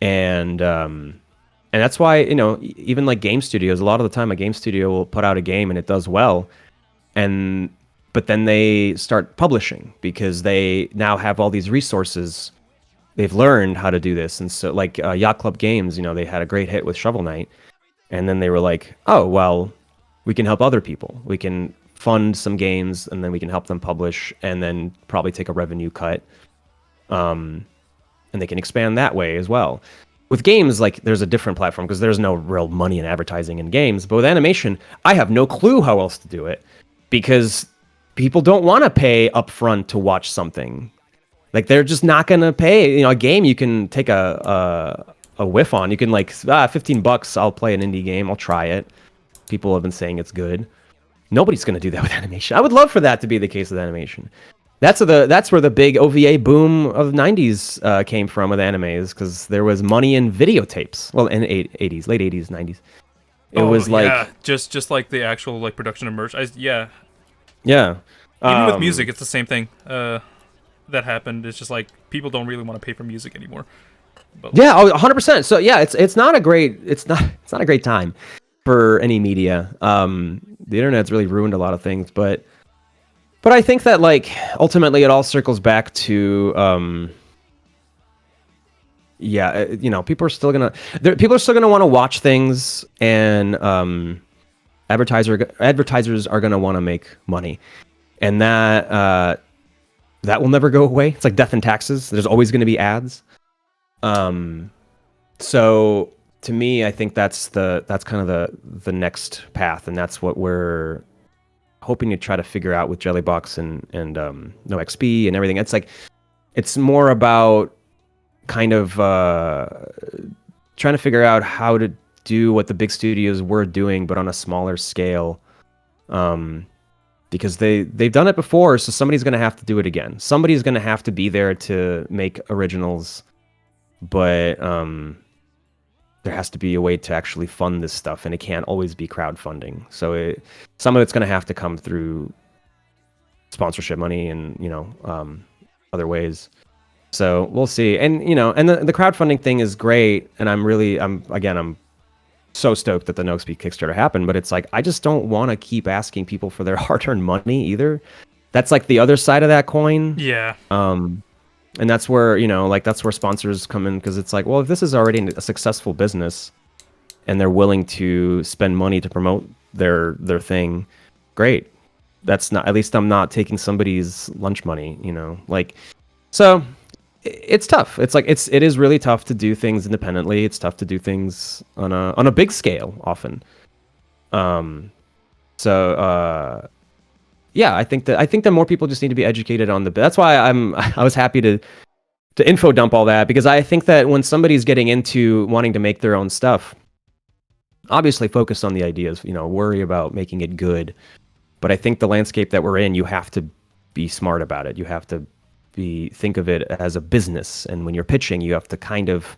And that's why, even like game studios, a lot of the time a game studio will put out a game and it does well, but then they start publishing because they now have all these resources. They've learned how to do this. And so like Yacht Club Games, they had a great hit with Shovel Knight. And then they were like, oh, well, we can help other people. We can fund some games, and then we can help them publish, and then probably take a revenue cut. And they can expand that way as well. With games, like, there's a different platform because there's no real money in advertising in games. But with animation, I have no clue how else to do it, because people don't want to pay upfront to watch something. Like, they're just not going to pay. A game you can take a whiff on. You can like, $15, I'll play an indie game, I'll try it. People have been saying it's good. Nobody's going to do that with animation. I would love for that to be the case with animation. That's where the big OVA boom of the 90s came from with animes, because there was money in videotapes. Well, in the 80s, late 80s, 90s. It was like just like the actual like production of merch. Yeah. Even with music, it's the same thing. That happened. It's just like people don't really want to pay for music anymore. But Yeah, 100%. So yeah, it's not a great time for any media. The internet's really ruined a lot of things, but I think that like ultimately it all circles back to people are still gonna want to watch things, and advertisers are gonna want to make money, and that will never go away. It's like death and taxes. There's always going to be ads. So to me, I think that's kind of the next path, and that's what we're hoping to try to figure out with JELLYBOX and NOXP and everything. It's like it's more about kind of trying to figure out how to do what the big studios were doing, but on a smaller scale. Because they've done it before, so somebody's going to have to do it again. Somebody's going to have to be there to make originals, but there has to be a way to actually fund this stuff, and it can't always be crowdfunding. So some of it's going to have to come through sponsorship money and other ways. So we'll see. And and the crowdfunding thing is great, and I'm so stoked that the NOXP Kickstarter happened, but it's like I just don't want to keep asking people for their hard-earned money either. That's like the other side of that coin. yeah, And that's where that's where sponsors come in, because it's like, well, if this is already a successful business and they're willing to spend money to promote their thing, great. That's not, at least I'm not taking somebody's lunch money, So it's tough. It's like it is really tough to do things independently. It's tough to do things on a big scale often. Yeah, I think that more people just need to be educated on that's why I was happy to info dump all that, because I think that when somebody's getting into wanting to make their own stuff, obviously focus on the ideas, worry about making it good. But I think the landscape that we're in, you have to be smart about it. You have to think of it as a business, and when you're pitching, you have to kind of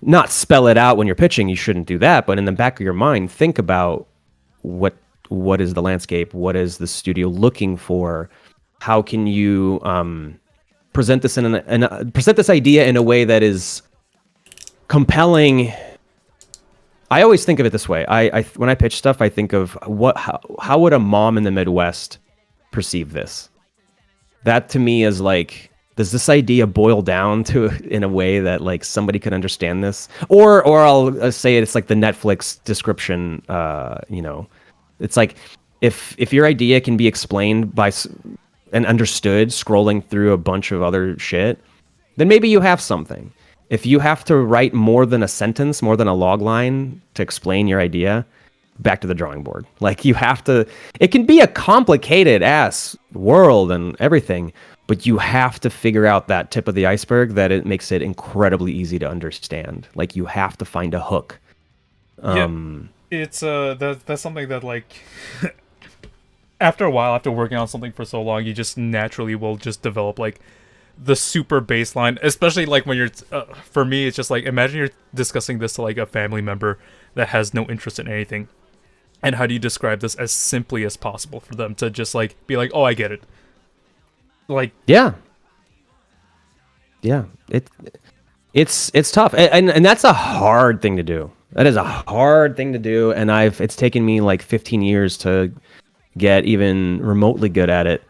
not spell it out when you're pitching. You shouldn't do that, but in the back of your mind, think about what is the landscape, what is the studio looking for, how can you present this present this idea in a way that is compelling. I always think of it this way. I when I pitch stuff, I think of how would a mom in the Midwest perceive this? That to me is like, does this idea boil down to in a way that like somebody could understand this? Or I'll say it's like the Netflix description. It's like if your idea can be explained by and understood scrolling through a bunch of other shit, then maybe you have something. If you have to write more than a sentence, more than a log line to explain your idea, back to the drawing board. Like you have to, it can be a complicated ass world and everything, but you have to figure out that tip of the iceberg that it makes it incredibly easy to understand. Like you have to find a hook. It's that's something that like after a while, after working on something for so long, you just naturally will just develop like the super baseline, especially like when you're for me, it's just like, imagine you're discussing this to like a family member that has no interest in anything, and how do you describe this as simply as possible for them to just like be like, oh, I get it. Like yeah, it's tough, and that's a hard thing to do. That is a hard thing to do, and it's taken me like 15 years to get even remotely good at it.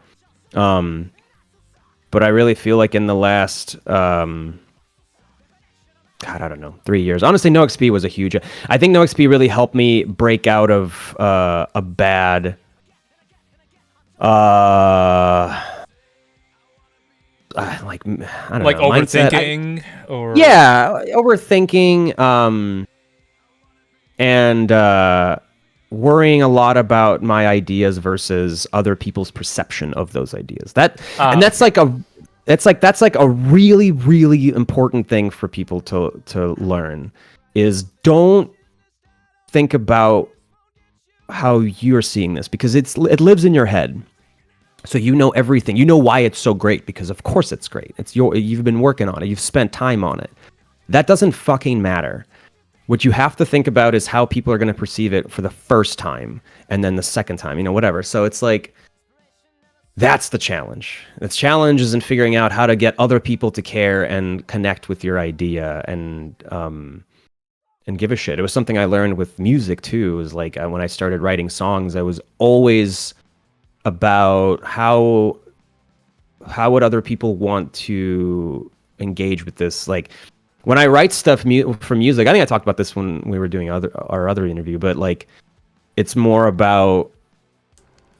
But I really feel like in the last, God, I don't know, 3 years. Honestly, NoXP was a huge. I think NoXP really helped me break out of a bad, like I don't like know, overthinking or overthinking, and worrying a lot, about my ideas versus other people's perception of those ideas. And that's like a really, really important thing for people to learn, is don't think about how you're seeing this, because it lives in your head. So you know everything. You know why it's so great, because of course it's great. You've been working on it. You've spent time on it. That doesn't fucking matter. What you have to think about is how people are going to perceive it for the first time, and then the second time, whatever. So it's like, that's the challenge. The challenge is in figuring out how to get other people to care and connect with your idea and give a shit. It was something I learned with music too. It was like when I started writing songs, I was always about how would other people want to engage with this. Like when I write stuff for music, I think I talked about this when we were doing our other interview, but like it's more about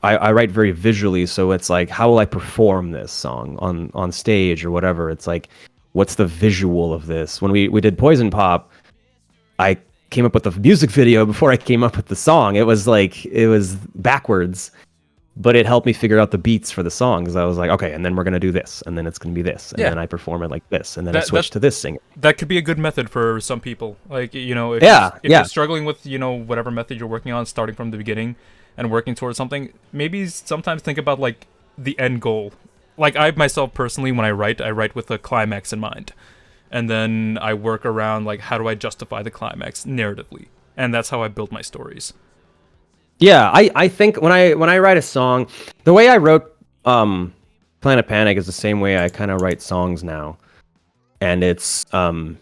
I write very visually, so it's like, how will I perform this song on stage or whatever? It's like, what's the visual of this? When we did Poison Pop, I came up with the music video before I came up with the song. It was backwards, but it helped me figure out the beats for the song, because I was like, okay, and then we're going to do this, and then it's going to be this, and then I perform it like this, and then I switch to this singer. That could be a good method for some people. Like, if you're struggling with, whatever method you're working on, starting from the beginning and working towards something, maybe sometimes think about like the end goal. Like I myself personally, when I write with a climax in mind. And then I work around like, how do I justify the climax narratively? And that's how I build my stories. Yeah, I think when I write a song, the way I wrote Planet Panic is the same way I kind of write songs now. And it's come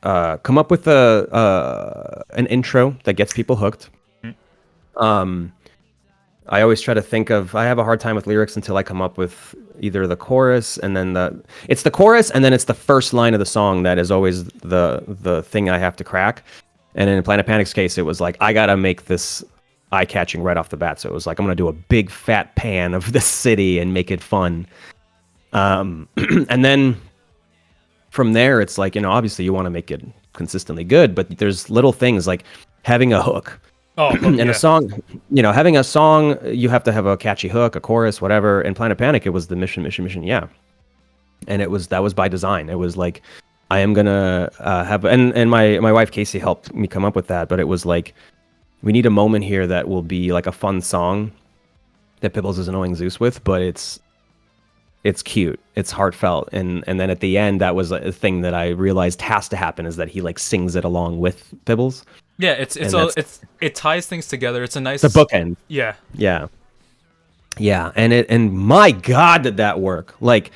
up with an intro that gets people hooked. I always try to think of, I have a hard time with lyrics until I come up with either the chorus and then it's the chorus and then it's the first line of the song that is always the thing I have to crack. And in Planet Panic's case, it was like, I gotta make this eye-catching right off the bat. So it was like, I'm gonna do a big fat pan of this city and make it fun. And then from there, it's like, obviously you want to make it consistently good, but there's little things like having a hook. A song, having a song, you have to have a catchy hook, a chorus, whatever. In Planet Panic, it was the mission, yeah. And that was by design. It was like, I am gonna have, and my wife Casey helped me come up with that. But it was like, we need a moment here that will be like a fun song that Pibbles is annoying Zeus with, but it's cute, it's heartfelt, and then at the end, that was a thing that I realized has to happen, is that he like sings it along with Pibbles. Yeah, it ties things together. It's a nice... The bookend. Yeah. Yeah, and my God, did that work? Like,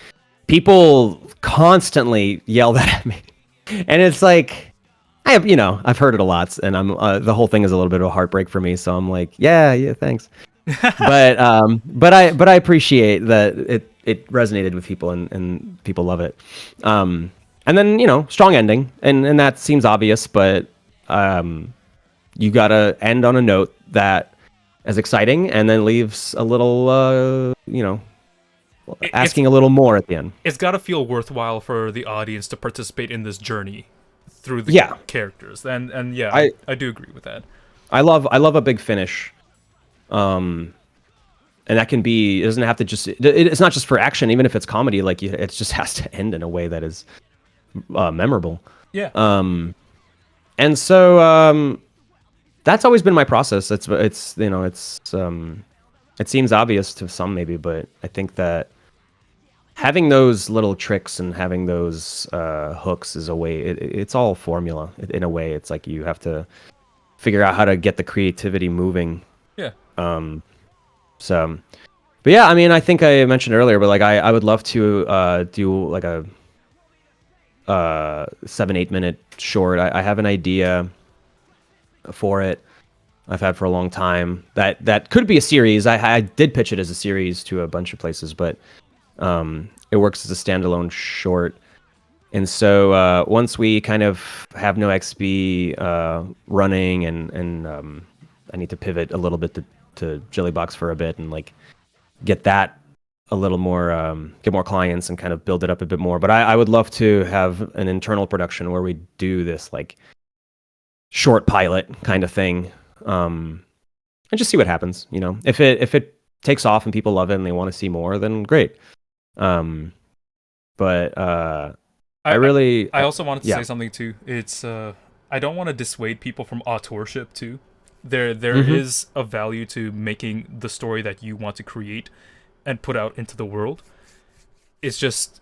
people constantly yell that at me, and it's like, I've heard it a lot, and I'm the whole thing is a little bit of a heartbreak for me. So I'm like, yeah, thanks. but I appreciate that it resonated with people and people love it. And then strong ending, and that seems obvious, but you gotta end on a note that is exciting and then leaves a little asking a little more at the end. It's gotta feel worthwhile for the audience to participate in this journey through the characters, and yeah, I do agree with that. I love a big finish, and that can be, it doesn't have to just, it's not just for action, even if it's comedy, like it just has to end in a way that is memorable. And so that's always been my process. It seems obvious to some maybe, but I think that having those little tricks and having those hooks is a way. It's all formula in a way. It's like you have to figure out how to get the creativity moving. Yeah. So, but yeah, I mean, I think I mentioned earlier, but like I would love to do like a 7-8 minute short. I have an idea for it. I've had for a long time that could be a series. I did pitch it as a series to a bunch of places, but it works as a standalone short. And so once we kind of have NOXP running and I need to pivot a little bit to JELLYBOX for a bit and like get that a little more, get more clients and kind of build it up a bit more. But I would love to have an internal production where we do this like short pilot kind of thing, and just see what happens. If it takes off and people love it and they want to see more, then great. But I also wanted to say something too. It's I don't want to dissuade people from authorship too. There is a value to making the story that you want to create and put out into the world. It's just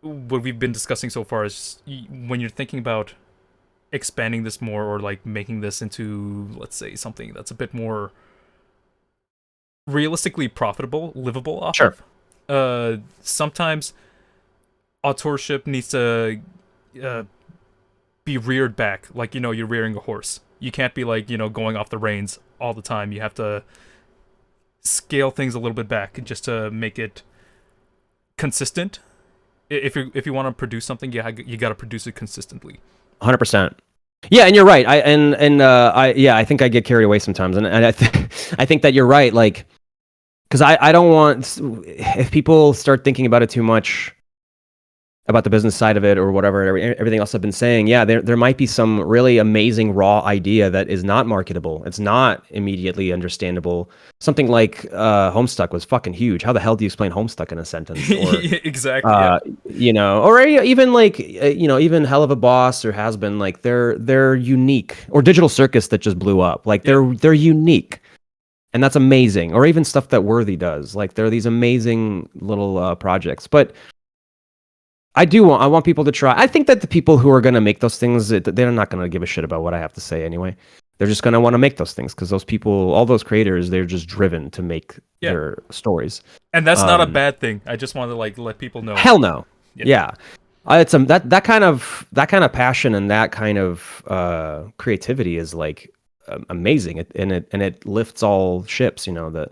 what we've been discussing so far is when you're thinking about expanding this more or like making this into, let's say, something that's a bit more realistically profitable, livable off Sure. of. Sometimes authorship needs to be reared back, like, you know, you're rearing a horse. You can't be like, you know, going off the reins all the time. You have to scale things a little bit back just to make it consistent. If you want to produce something, you got to produce it consistently. 100%. Yeah, and you're right. I think I get carried away sometimes, and I think that you're right. Like, because I don't want, if people start thinking about it too much, about the business side of it or whatever, everything else I've been saying, yeah, there might be some really amazing raw idea that is not marketable. It's not immediately understandable. Something like Homestuck was fucking huge. How the hell do you explain Homestuck in a sentence? Or, Exactly. Yeah. you know, or even like, you know, even Hell of a Boss or Has Been, like they're unique. Or Digital Circus that just blew up. Like they're unique. And that's amazing. Or even stuff that Worthy does. Like there are these amazing little projects. But I want people to try. I think that the people who are going to make those things, they're not going to give a shit about what I have to say anyway. They're just going to want to make those things because those people, all those creators, they're just driven to make their stories. And that's not a bad thing. I just wanted to like let people know. Hell no. Yeah. It's that kind of passion and that kind of creativity is like amazing. And it lifts all ships, you know,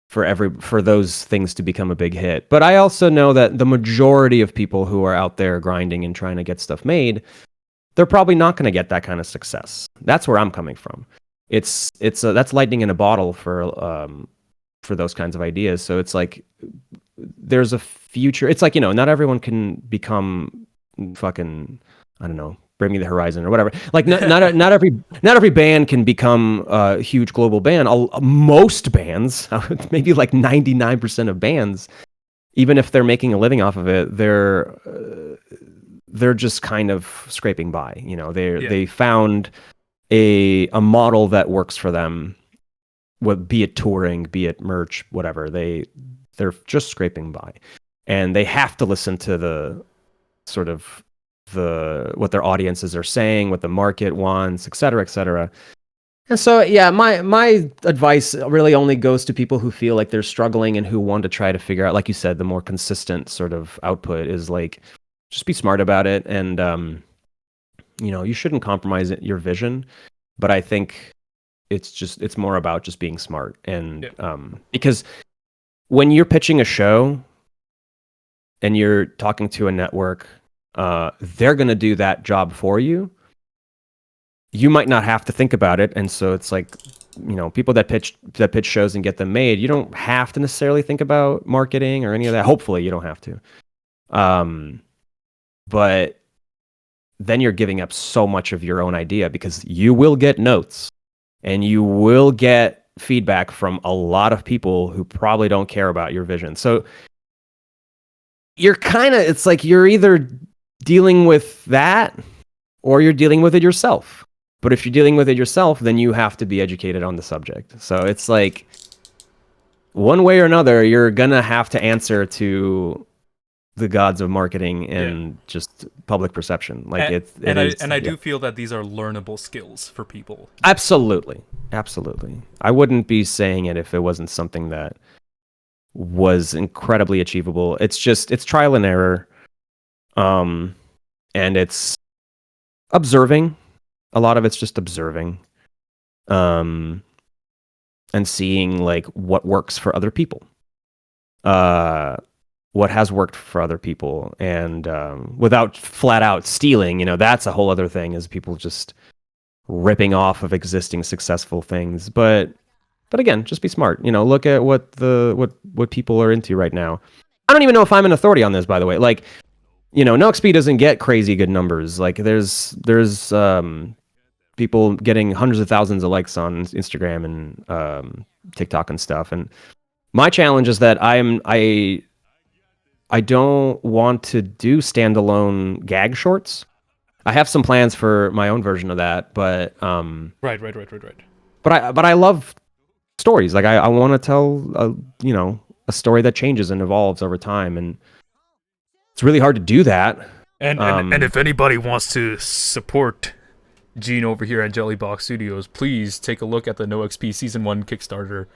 for those things to become a big hit. But I also know that the majority of people who are out there grinding and trying to get stuff made, they're probably not going to get that kind of success. That's where I'm coming from. That's lightning in a bottle for those kinds of ideas. So it's like there's a future. It's like, you know, not everyone can become fucking, I don't know, Bring Me the Horizon or whatever. Like not every band can become a huge global band. Most bands, maybe like 99% of bands, even if they're making a living off of it, they're just kind of scraping by. You know, they found a model that works for them. Be it touring, be it merch, whatever. They're just scraping by, and they have to listen to the sort of what their audiences are saying, what the market wants, et cetera, et cetera. And so, yeah, my advice really only goes to people who feel like they're struggling and who want to try to figure out, like you said, the more consistent sort of output is like, just be smart about it. And, you know, you shouldn't compromise your vision, but I think it's more about just being smart. And, because when you're pitching a show and you're talking to a network, they're going to do that job for you. You might not have to think about it. And so it's like, you know, people that pitch shows and get them made, you don't have to necessarily think about marketing or any of that. Hopefully you don't have to. But then you're giving up so much of your own idea because you will get notes and you will get feedback from a lot of people who probably don't care about your vision. So it's like you're either dealing with that or you're dealing with it yourself. But if you're dealing with it yourself, then you have to be educated on the subject. So it's like one way or another, you're going to have to answer to the gods of marketing and just public perception. Like I do feel that these are learnable skills for people. Absolutely. I wouldn't be saying it if it wasn't something that was incredibly achievable. It's trial and error. And it's observing. A lot of it's just observing. And seeing like what works for other people. What has worked for other people, and without flat out stealing, you know, that's a whole other thing, is people just ripping off of existing successful things. But again, just be smart. You know, look at what people are into right now. I don't even know if I'm an authority on this, by the way. Like, you know, NOXP doesn't get crazy good numbers. Like there's people getting hundreds of thousands of likes on Instagram and TikTok and stuff. And my challenge is that I don't want to do standalone gag shorts. I have some plans for my own version of that, but Right. But I love stories. Like I want to tell a story that changes and evolves over time, and it's really hard to do that. And if anybody wants to support Gene over here at JELLYBOX Studios, please take a look at the NOXP Season 1 Kickstarter.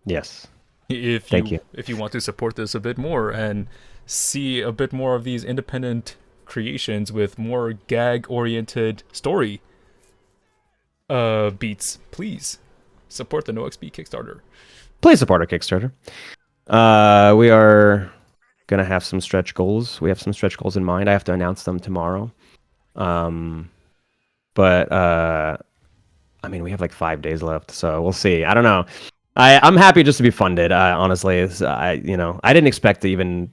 Yes. If Thank you. if you want to support this a bit more and see a bit more of these independent creations with more gag-oriented story beats, please support the NOXP Kickstarter. Please support our Kickstarter. We are gonna have some stretch goals. We have some stretch goals in mind. I have to announce them tomorrow. But I mean, we have like 5 days left, so we'll see. I don't know. I'm happy just to be funded. Honestly, I didn't expect to even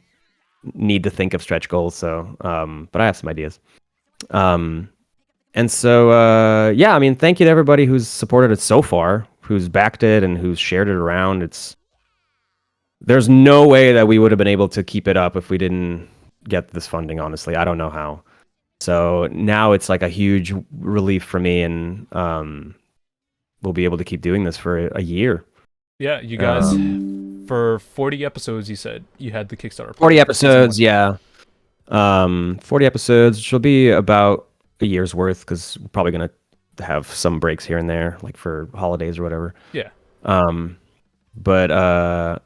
need to think of stretch goals. So, but I have some ideas. And so, yeah, I mean, thank you to everybody who's supported it so far, who's backed it and who's shared it around. There's no way that we would have been able to keep it up if we didn't get this funding. Honestly, I don't know how. So now it's like a huge relief for me, and we'll be able to keep doing this for a year. Yeah, you guys, for 40 episodes, you said you had the Kickstarter. 40 episodes, yeah. 40 episodes, which will be about a year's worth, because we're probably going to have some breaks here and there, like for holidays or whatever. Yeah. But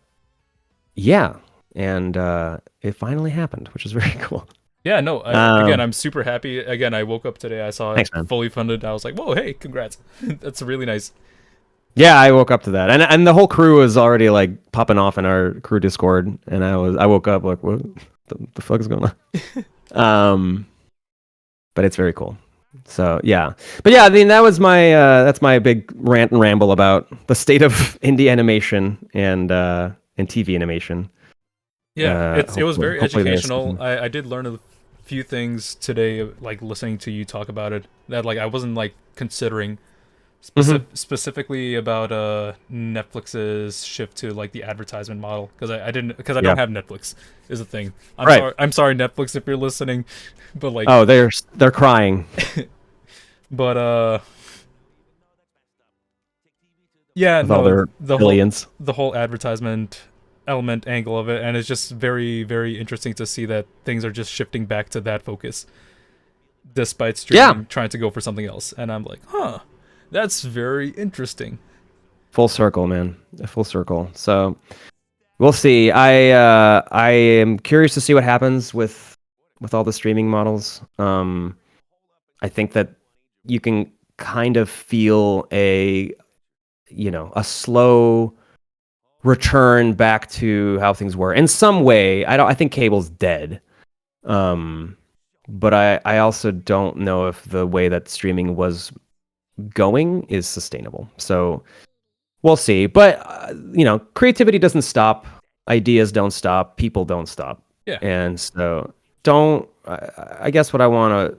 yeah, and it finally happened, which is very cool. Yeah, no, again, I'm super happy. Again, I woke up today, I saw it Thanks, fully funded. I was like, whoa, hey, congrats. That's really nice. Yeah, I woke up to that, and the whole crew was already like popping off in our crew Discord, and I woke up like, what the fuck is going on? But it's very cool. So yeah, but yeah, I mean that's my big rant and ramble about the state of indie animation and TV animation. Yeah, it was very hopefully educational. I did learn a few things today, like listening to you talk about it, that like I wasn't like considering. Specifically about Netflix's shift to like the advertisement model, because I don't have Netflix is the thing. I'm sorry Netflix if you're listening, but like they're crying. But yeah, with all their billions. The whole advertisement element angle of it, and it's just very, very interesting to see that things are just shifting back to that focus, despite streaming trying to go for something else. And I'm like, huh. That's very interesting. Full circle, man. Full circle. So we'll see. I am curious to see what happens with all the streaming models. I think that you can kind of feel a slow return back to how things were in some way. I think cable's dead. But I also don't know if the way that streaming was going is sustainable. So we'll see. But creativity doesn't stop, ideas don't stop, people don't stop. Yeah. And so I guess what I want to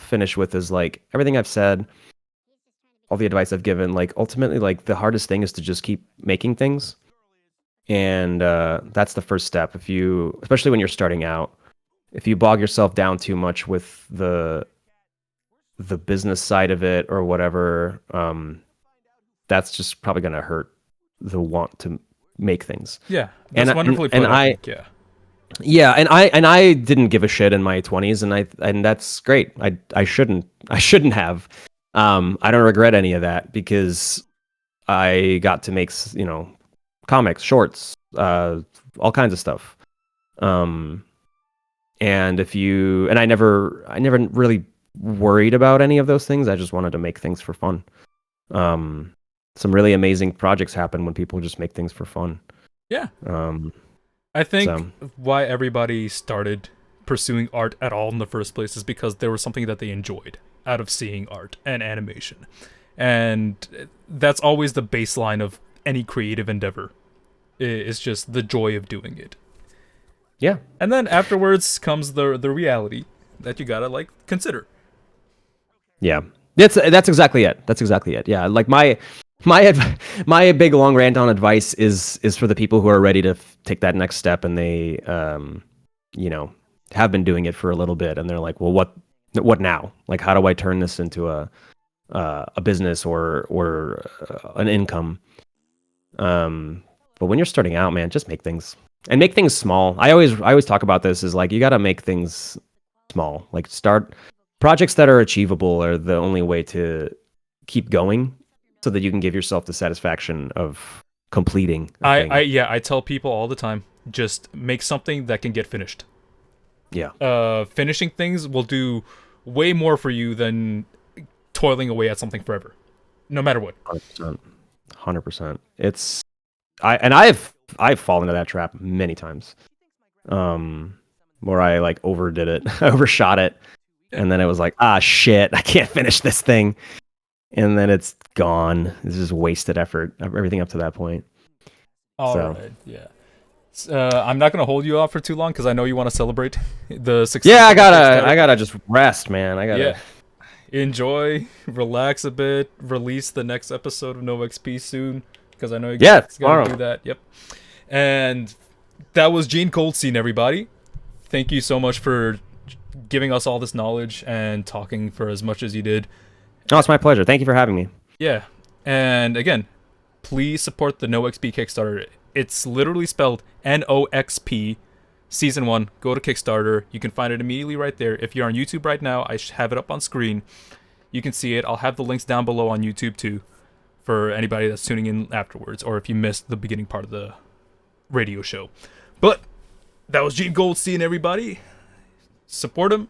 finish with is like everything I've said, all the advice I've given, like ultimately like the hardest thing is to just keep making things. And that's the first step. Especially when you're starting out, if you bog yourself down too much with the business side of it or whatever, that's just probably going to hurt the want to make things. Yeah, that's wonderfully put. Yeah, and I didn't give a shit in my 20s, and that's great. I shouldn't have. I don't regret any of that, because I got to make comics, shorts, all kinds of stuff. And I never really worried about any of those things. I just wanted to make things for fun. Some really amazing projects happen when people just make things for fun. Yeah. I think why everybody started pursuing art at all in the first place is because there was something that they enjoyed out of seeing art and animation. And that's always the baseline of any creative endeavor. It's just the joy of doing it. Yeah. And then afterwards comes the reality that you gotta like consider. Yeah, that's exactly it. That's exactly it. Yeah, like my big long rant on advice is for the people who are ready to take that next step, and they have been doing it for a little bit, and they're like, well, what now? Like, how do I turn this into a business or an income? But when you're starting out, man, just make things, and make things small. I always talk about this, is like you got to make things small. Like start projects that are achievable are the only way to keep going, so that you can give yourself the satisfaction of completing. a thing. I tell people all the time, just make something that can get finished. Yeah. Finishing things will do way more for you than toiling away at something forever, no matter what. 100%. It's I've fallen into that trap many times. Where I like overdid it, I overshot it, and then it was like, shit, I can't finish this thing, and then it's gone. It's just wasted effort. Everything up to that point. All right, yeah. I'm not gonna hold you off for too long because I know you want to celebrate the success. Yeah, I gotta just rest, man. I gotta enjoy, relax a bit, release the next episode of NOXP soon because I know you guys gotta do that. Yep. And that was Gene Goldstein, everybody. Thank you so much for giving us all this knowledge and talking for as much as you did. Oh, it's my pleasure. Thank you for having me. Yeah. And again, please support the NOXP Kickstarter. It's literally spelled NOXP Season 1. Go to Kickstarter. You can find it immediately right there. If you're on YouTube right now, I have it up on screen. You can see it. I'll have the links down below on YouTube too for anybody that's tuning in afterwards or if you missed the beginning part of the radio show. But that was Gene Goldstein, everybody. Support him.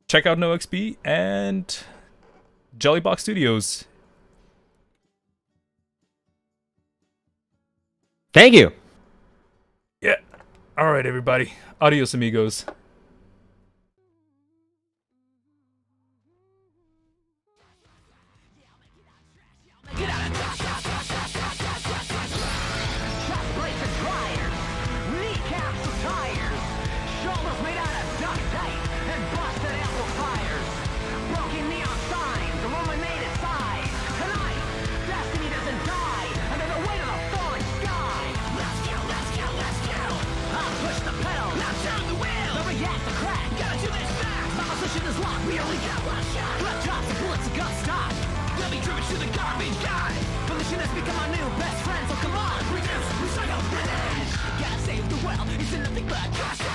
Check out NOXP and JELLYBOX Studios. Thank you. Yeah. All right, everybody. Adios, amigos. We only got one shot. Blood drops and bullets are gonna stop. We'll be driven to the garbage guy. Pollution has become our new best friend, so come on. Reduce, recycle, finish. Gotta save the world, it's nothing but cost.